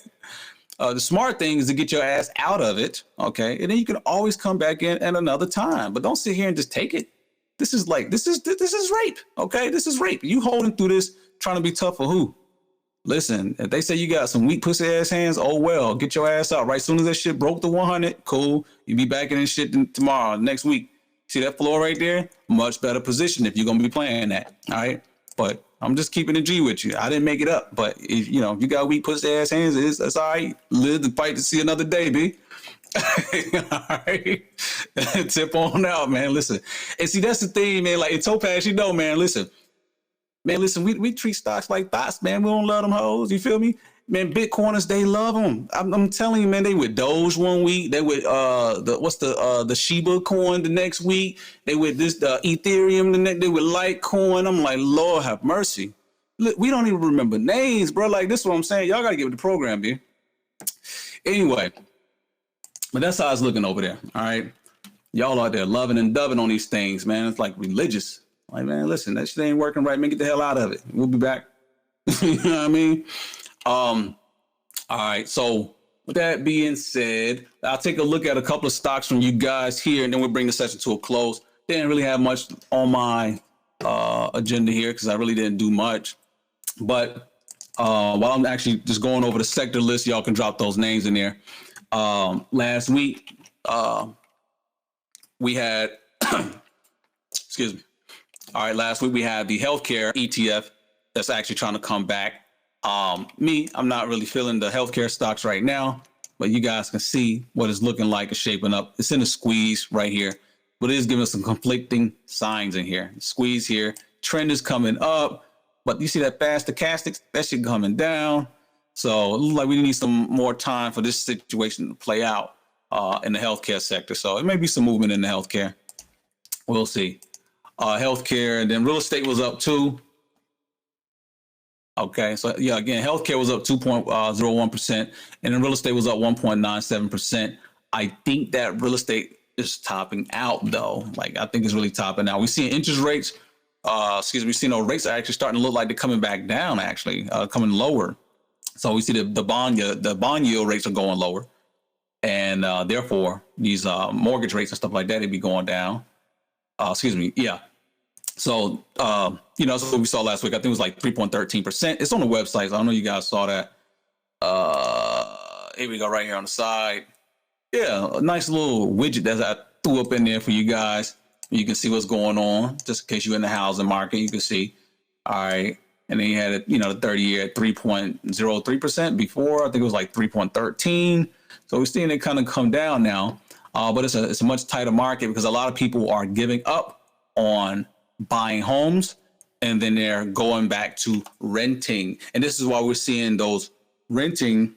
The smart thing is to get your ass out of it, okay? And then you can always come back in at another time. But don't sit here and just take it. This is rape, okay? This is rape. You holding through this trying to be tough for who? Listen, if they say you got some weak pussy ass hands, oh well, get your ass out. Right, as soon as that shit broke to 100, cool. You be back in this shit tomorrow, next week. See that floor right there? Much better position if you're gonna be playing that, all right? But I'm just keeping it G with you. I didn't make it up, but if you got weak pussy ass hands, it's all right. Live to fight to see another day, B. All right. Tip on out, man. Listen. And see, that's the thing, man. Like in Topaz, man, listen. Man, listen, we treat stocks like thoughts, man. We don't love them hoes. You feel me? Man, Bitcoiners, they love them. I'm telling you, man, they with Doge one week. They with the Shiba coin the next week. They with the Ethereum the next. They with Litecoin. I'm like, Lord have mercy. Look, we don't even remember names, bro. Like this is what I'm saying. Y'all gotta get with the program, B. Anyway, but that's how it's looking over there. All right, y'all out there loving and dubbing on these things, man. It's like religious. Like, man, listen, that shit ain't working right. Man, get the hell out of it. We'll be back. You know what I mean? All right. So with that being said, I'll take a look at a couple of stocks from you guys here, and then we'll bring the session to a close. Didn't really have much on my agenda here because I really didn't do much. But while I'm actually just going over the sector list, y'all can drop those names in there. Last week, we had, excuse me. All right, last week we had the healthcare ETF that's actually trying to come back. I'm not really feeling the healthcare stocks right now, but you guys can see what it's looking like. It's shaping up. It's in a squeeze right here, but it is giving us some conflicting signs in here. Squeeze here. Trend is coming up, but you see that fast stochastics, that shit coming down. So it looks like we need some more time for this situation to play out in the healthcare sector. So it may be some movement in the healthcare. We'll see. Healthcare, and then real estate was up too. Okay, so yeah, again, healthcare was up 2.01%, and then real estate was up 1.97%. I think that real estate is topping out though. Like I think it's really topping out. We see interest rates, we see no rates are actually starting to look like they're coming back down, actually, coming lower. So we see the bond yield rates are going lower, and therefore these mortgage rates and stuff like that, they'd be going down. So, that's what we saw last week. I think it was like 3.13%. It's on the website. I don't know if you guys saw that. Here we go, right here on the side. Yeah, a nice little widget that I threw up in there for you guys. You can see what's going on, just in case you're in the housing market. You can see. All right. And then you had it, the 30-year at 3.03% before. I think it was like 3.13. So we're seeing it kind of come down now. But it's a much tighter market because a lot of people are giving up on buying homes, and then they're going back to renting. And this is why we're seeing those renting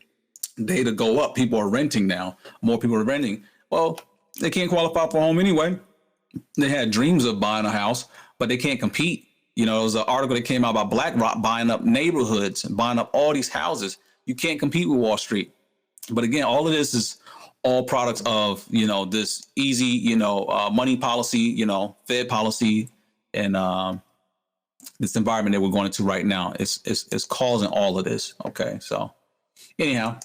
data go up. People are renting now. More people are renting. Well, they can't qualify for a home anyway. They had dreams of buying a house, but they can't compete. There was an article that came out about BlackRock buying up neighborhoods and buying up all these houses. You can't compete with Wall Street. But again, all of this is all products of, this easy, money policy, Fed policy, and this environment that we're going into right now. It's causing all of this. Okay, so anyhow,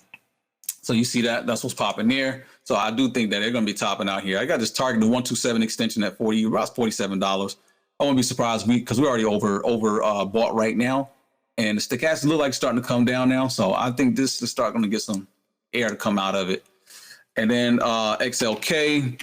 so you see that's what's popping there. So I do think that they're going to be topping out here. I got this target, the 127 extension at about $47. I won't be surprised because we're already over bought right now, and the stochastics look like it's starting to come down now. So I think this is starting to get some air to come out of it. And then XLK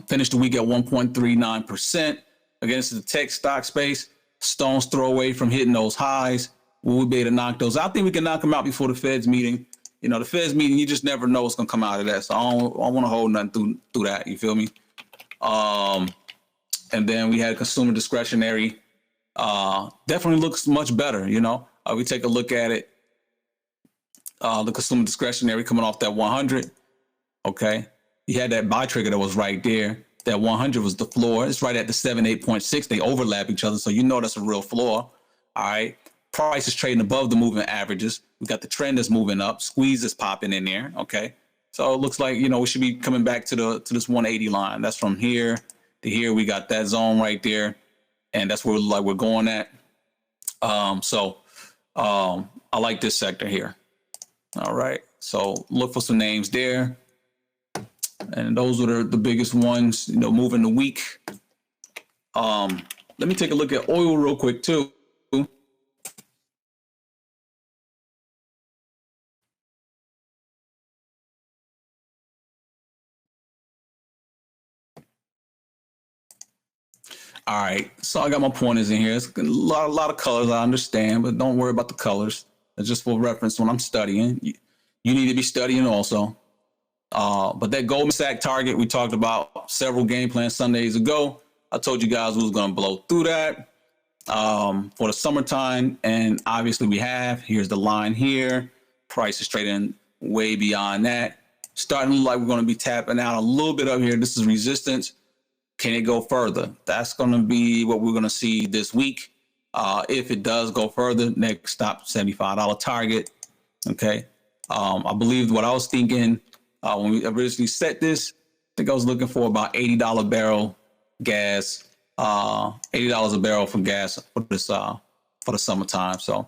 finished the week at 1.39%. Again, this is the tech stock space. Stone's throw away from hitting those highs. Will we be able to knock those out? I think we can knock them out before the Fed's meeting. The Fed's meeting, you just never know what's going to come out of that. So I don't want to hold nothing through that. You feel me? And then we had consumer discretionary. Definitely looks much better. We take a look at it. The consumer discretionary coming off that 100. Okay. You had that buy trigger that was right there. That 100 was the floor. It's right at the 78.6. They overlap each other. So that's a real floor. All right. Price is trading above the moving averages. We got the trend that's moving up. Squeeze is popping in there. Okay. So it looks like, we should be coming back to this 180 line. That's from here to here. We got that zone right there. And that's where we're going at. I like this sector here. All right. So look for some names there. And those are the biggest ones, moving the week. Let me take a look at oil real quick too. All right, so I got my pointers in here. It's a lot of colors, I understand, but don't worry about the colors. It's just for reference when I'm studying. You need to be studying also. But that Goldman Sachs target we talked about several game plan Sundays ago, I told you guys we was going to blow through that for the summertime, and obviously we have. Here's the line here. Price is trading way beyond that. Starting to look like we're going to be tapping out a little bit up here. This is resistance. Can it go further? That's going to be what we're going to see this week. If it does go further, next stop, $75 target. Okay. I believe what I was thinking when we originally set this, I think I was looking for about $80 barrel gas, $80 a barrel for gas for this for the summertime. So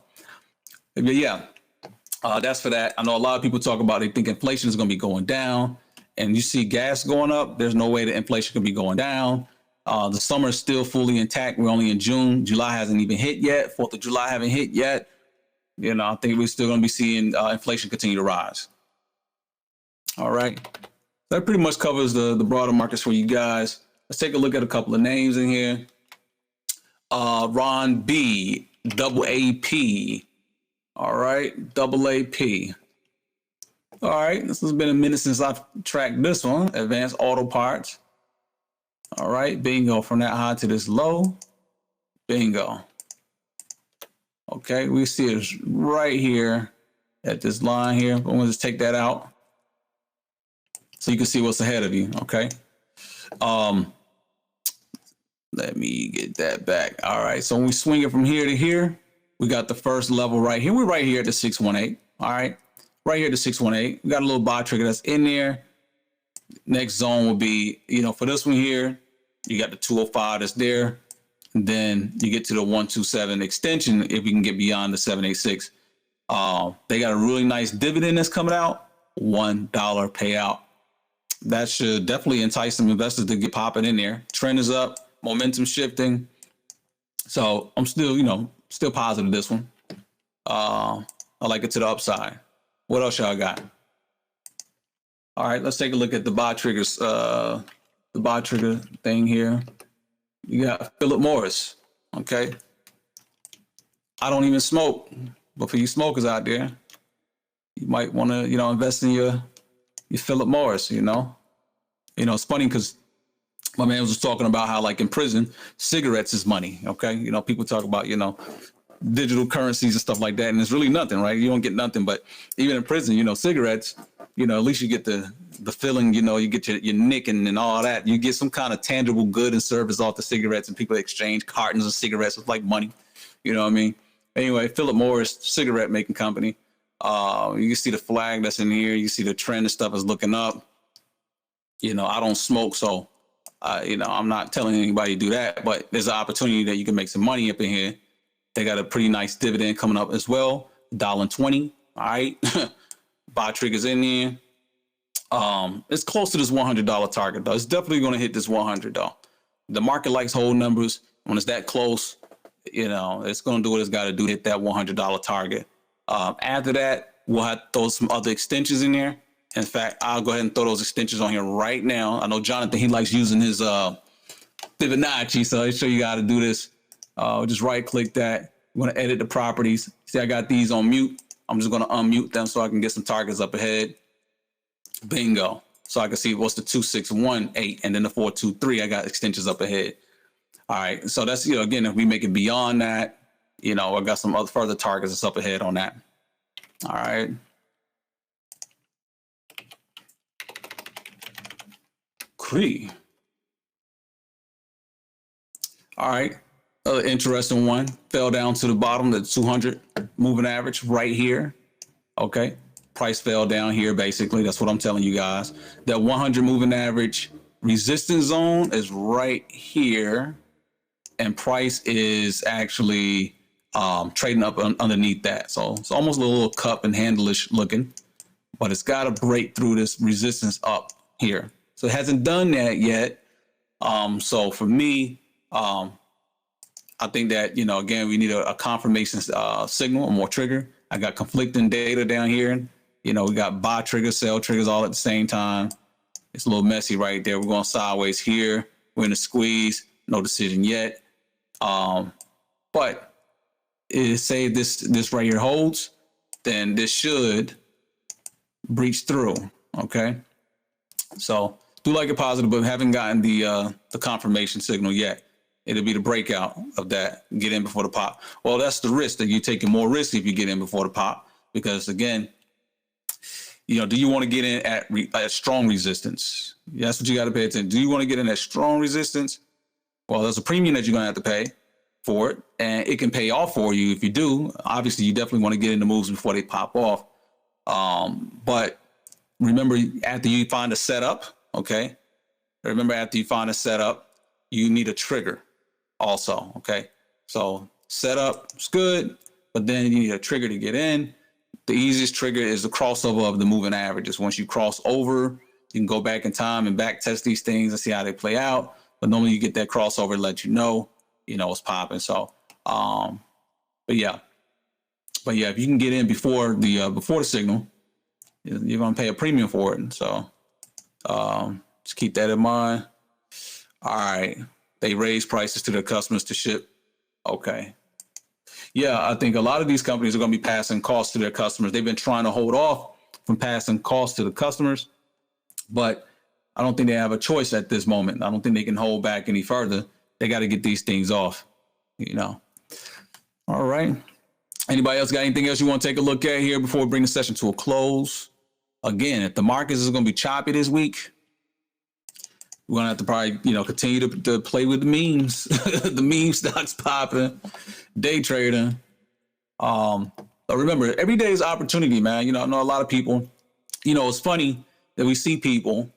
yeah. That's for that. I know a lot of people talk about they think inflation is going to be going down, and you see gas going up. There's no way that inflation could be going down. The summer is still fully intact. We're only in June. July hasn't even hit yet. 4th of July haven't hit yet. I think we're still going to be seeing inflation continue to rise. All right. That pretty much covers the broader markets for you guys. Let's take a look at a couple of names in here. Ron B, double AP. All right, double AP. All right, this has been a minute since I've tracked this one. Advanced Auto Parts. All right, bingo, from that high to this low. Bingo. Okay, we see it right here at this line here. I'm going to just take that out so you can see what's ahead of you, okay? Let me get that back. All right, so when we swing it from here to here, we got the first level right here. We're right here at the 618. All right. Right here at the 618. We got a little buy trigger that's in there. Next zone will be, for this one here, you got the 205 that's there. And then you get to the 127 extension if we can get beyond the 786. They got a really nice dividend that's coming out. $1 payout. That should definitely entice some investors to get popping in there. Trend is up, momentum shifting. So I'm still, still positive this one. I like it to the upside. What else y'all got? All right, let's take a look at the buy triggers. The buy trigger thing here. You got Philip Morris. Okay. I don't even smoke, but for you smokers out there, you might want to, invest in your Philip Morris. It's funny because my man was just talking about how, like in prison, cigarettes is money. Okay. People talk about, digital currencies and stuff like that. And it's really nothing, right? You don't get nothing, but even in prison, cigarettes, at least you get the feeling, you get your nicking and all that. You get some kind of tangible good and service off the cigarettes, and people exchange cartons of cigarettes with like money. You know what I mean? Anyway, Philip Morris cigarette making company. You can see the flag that's in here. You see the trend and stuff is looking up. I don't smoke, so I'm not telling anybody to do that, but there's an opportunity that you can make some money up in here. They got a pretty nice dividend coming up as well. $1.20. All right. Buy triggers in there. It's close to this $100 target, though. It's definitely going to hit this 100, though. The market likes whole numbers. When it's that close, it's going to do what it's got to do to hit that $100 target. After that, we'll have to throw some other extensions in there. In fact, I'll go ahead and throw those extensions on here right now. I know Jonathan, he likes using his Fibonacci, so I'll show you how to do this. Just right click that. I'm going to edit the properties. See, I got these on mute. I'm just going to unmute them so I can get some targets up ahead. Bingo. So I can see what's the 2618 and then the 423. I got extensions up ahead. All right. So that's, again, if we make it beyond that, I got some other further targets that's up ahead on that. All right. Cree. All right. Interesting one. Fell down to the bottom, the 200 moving average right here. Okay. Price fell down here, basically. That's what I'm telling you guys. That 100 moving average resistance zone is right here. And price is actually trading up underneath that. So it's almost a little cup and handle-ish looking. But it's got to break through this resistance up here. So it hasn't done that yet. So for me, I think that, again, we need a confirmation signal, a more trigger. I got conflicting data down here. We got buy triggers, sell triggers all at the same time. It's a little messy right there. We're going sideways here. We're in a squeeze. No decision yet. But say this right here holds, then this should breach through. Okay. So do like it positive, but haven't gotten the confirmation signal yet. It'll be the breakout of that. Get in before the pop. Well, that's the risk that you're taking more risk if you get in before the pop, because again, do you want to get in at strong resistance? That's what you got to pay attention. Do you want to get in at strong resistance? Well, there's a premium that you're going to have to pay for it, and it can pay off for you if you do. Obviously, you definitely want to get in the moves before they pop off. But remember, after you find a setup, okay? Remember, after you find a setup, you need a trigger also, okay? So setup is good, but then you need a trigger to get in. the easiest trigger is the crossover of the moving averages. Once you cross over, you can go back in time and back test these things and see how they play out. But normally you get that crossover to let you know what's popping. So, but yeah, if you can get in before the signal, you're going to pay a premium for it. So, just keep that in mind. All right. They raise prices to their customers to ship. Okay. Yeah, I think a lot of these companies are going to be passing costs to their customers. They've been trying to hold off from passing costs to the customers, but I don't think they have a choice at this moment. I don't think they can hold back any further. They got to get these things off, All right. Anybody else got anything else you want to take a look at here before we bring the session to a close? Again, if the markets is going to be choppy this week, we're going to have to probably, continue to play with the memes, the meme stocks popping, day trading. But remember, every day is opportunity, man. I know a lot of people, it's funny that we see people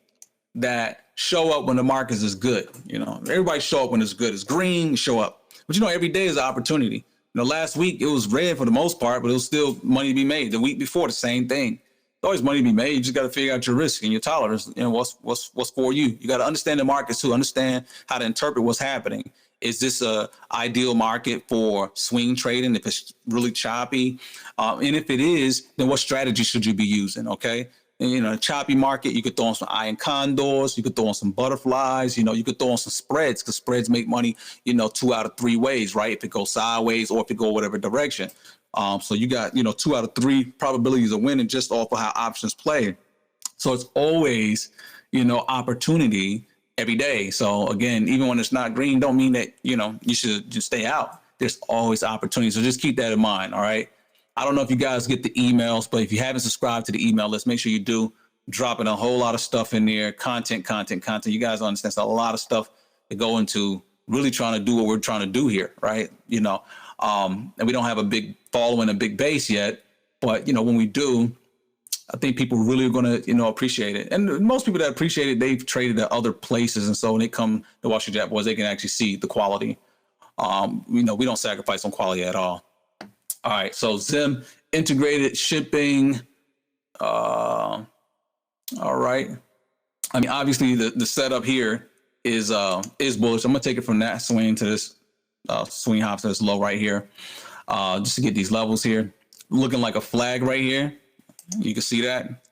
that show up when the markets is good. Everybody show up when it's good. It's green, show up. But every day is an opportunity. Last week it was red for the most part, but it was still money to be made. The week before, the same thing. There's always money to be made. You just got to figure out your risk and your tolerance. What's for you. You got to understand the markets too. Understand how to interpret what's happening. Is this a ideal market for swing trading if it's really choppy? And if it is, then what strategy should you be using? Okay. And, a choppy market, you could throw on some iron condors, you could throw on some butterflies, you could throw on some spreads because spreads make money, 2 out of 3 ways, right? If it goes sideways or if it go whatever direction. So you got, 2 out of 3 probabilities of winning just off of how options play. So it's always, opportunity every day. So again, even when it's not green, don't mean that, you should just stay out. There's always opportunity. So just keep that in mind. All right. I don't know if you guys get the emails, but if you haven't subscribed to the email list, make sure you do. Dropping a whole lot of stuff in there. Content. You guys understand there's a lot of stuff to go into really trying to do what we're trying to do here. Right. And we don't have a big following, a big base yet, but when we do, I think people really are going to, appreciate it. And most people that appreciate it, they've traded at other places. And so when they come to watch the Jackboyz, they can actually see the quality. We don't sacrifice on quality at all. All right. So Zim integrated shipping. All right. I mean, obviously the setup here is bullish. I'm going to take it from that swing to this swing hop to this low right here. Just to get these levels here. Looking like a flag right here. You can see that.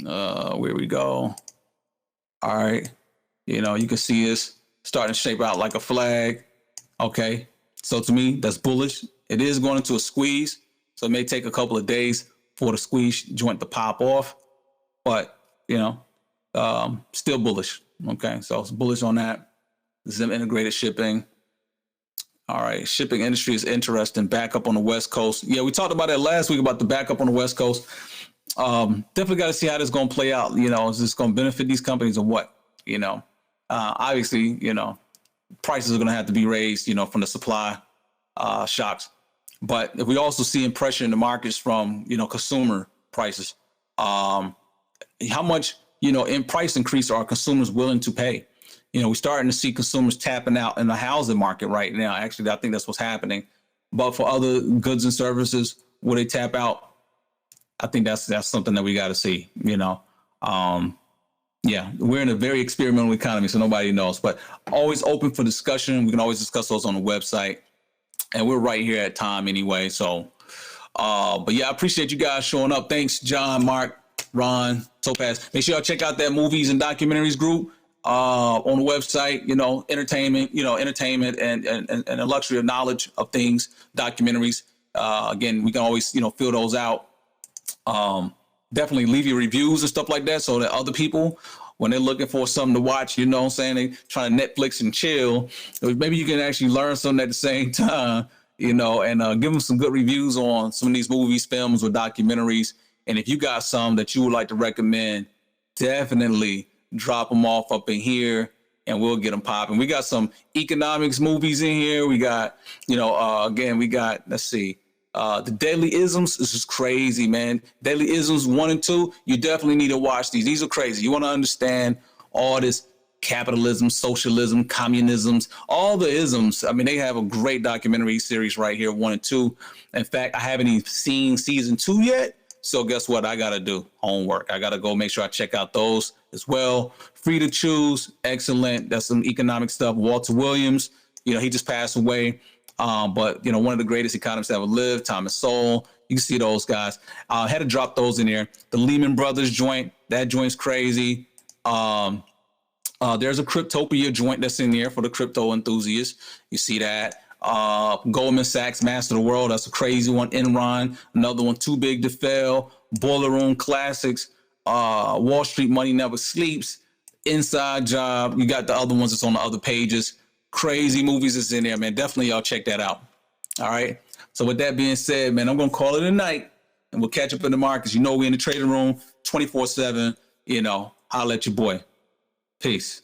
Where we go. All right. You can see this starting to shape out like a flag. Okay. So to me, that's bullish. It is going into a squeeze. So it may take a couple of days for the squeeze joint to pop off. But, still bullish. Okay. So it's bullish on that. Zim integrated shipping. All right. Shipping industry is interesting. Backup on the West Coast. Yeah, we talked about that last week about the backup on the West Coast. Definitely got to see how this is going to play out. Is this going to benefit these companies or what? Obviously, prices are going to have to be raised, from the supply shocks. But if we also see pressure in the markets from, consumer prices, how much, in price increase are consumers willing to pay? We're starting to see consumers tapping out in the housing market right now. Actually, I think that's what's happening. But for other goods and services, will they tap out? I think that's something that we got to see, Yeah, we're in a very experimental economy, so nobody knows. But always open for discussion. We can always discuss those on the website. And we're right here at time anyway. So, but yeah, I appreciate you guys showing up. Thanks, John, Mark, Ron, Topaz. Make sure y'all check out that movies and documentaries group on the website. Entertainment and a luxury of knowledge of things, documentaries. Again, we can always, fill those out. Definitely leave your reviews and stuff like that so that other people, when they're looking for something to watch, they trying to Netflix and chill, maybe you can actually learn something at the same time, and give them some good reviews on some of these movies, films, or documentaries. And if you got some that you would like to recommend, definitely drop them off up in here and we'll get them popping. We got some economics movies in here. We got, let's see. The Daily Isms, this is crazy, man. Daily Isms 1 and 2, you definitely need to watch these. These are crazy. You want to understand all this capitalism, socialism, communisms, all the isms. I mean, they have a great documentary series right here, 1 and 2. In fact, I haven't even seen season 2 yet. So guess what? I got to do homework. I got to go make sure I check out those as well. Free to Choose. Excellent. That's some economic stuff. Walter Williams, he just passed away. But, one of the greatest economists ever lived, Thomas Sowell. You can see those guys. I had to drop those in there. The Lehman Brothers joint, that joint's crazy. There's a Cryptopia joint that's in there for the crypto enthusiasts. You see that. Goldman Sachs, Master of the World. That's a crazy one. Enron, another one. Too Big to Fail. Boiler Room Classics. Wall Street Money Never Sleeps. Inside Job. You got the other ones that's on the other pages. Crazy movies is in there, man. Definitely y'all check that out. All right. So with that being said, man, I'm going to call it a night and we'll catch up in the markets. We're in the trading room 24/7, holla at your boy. Peace.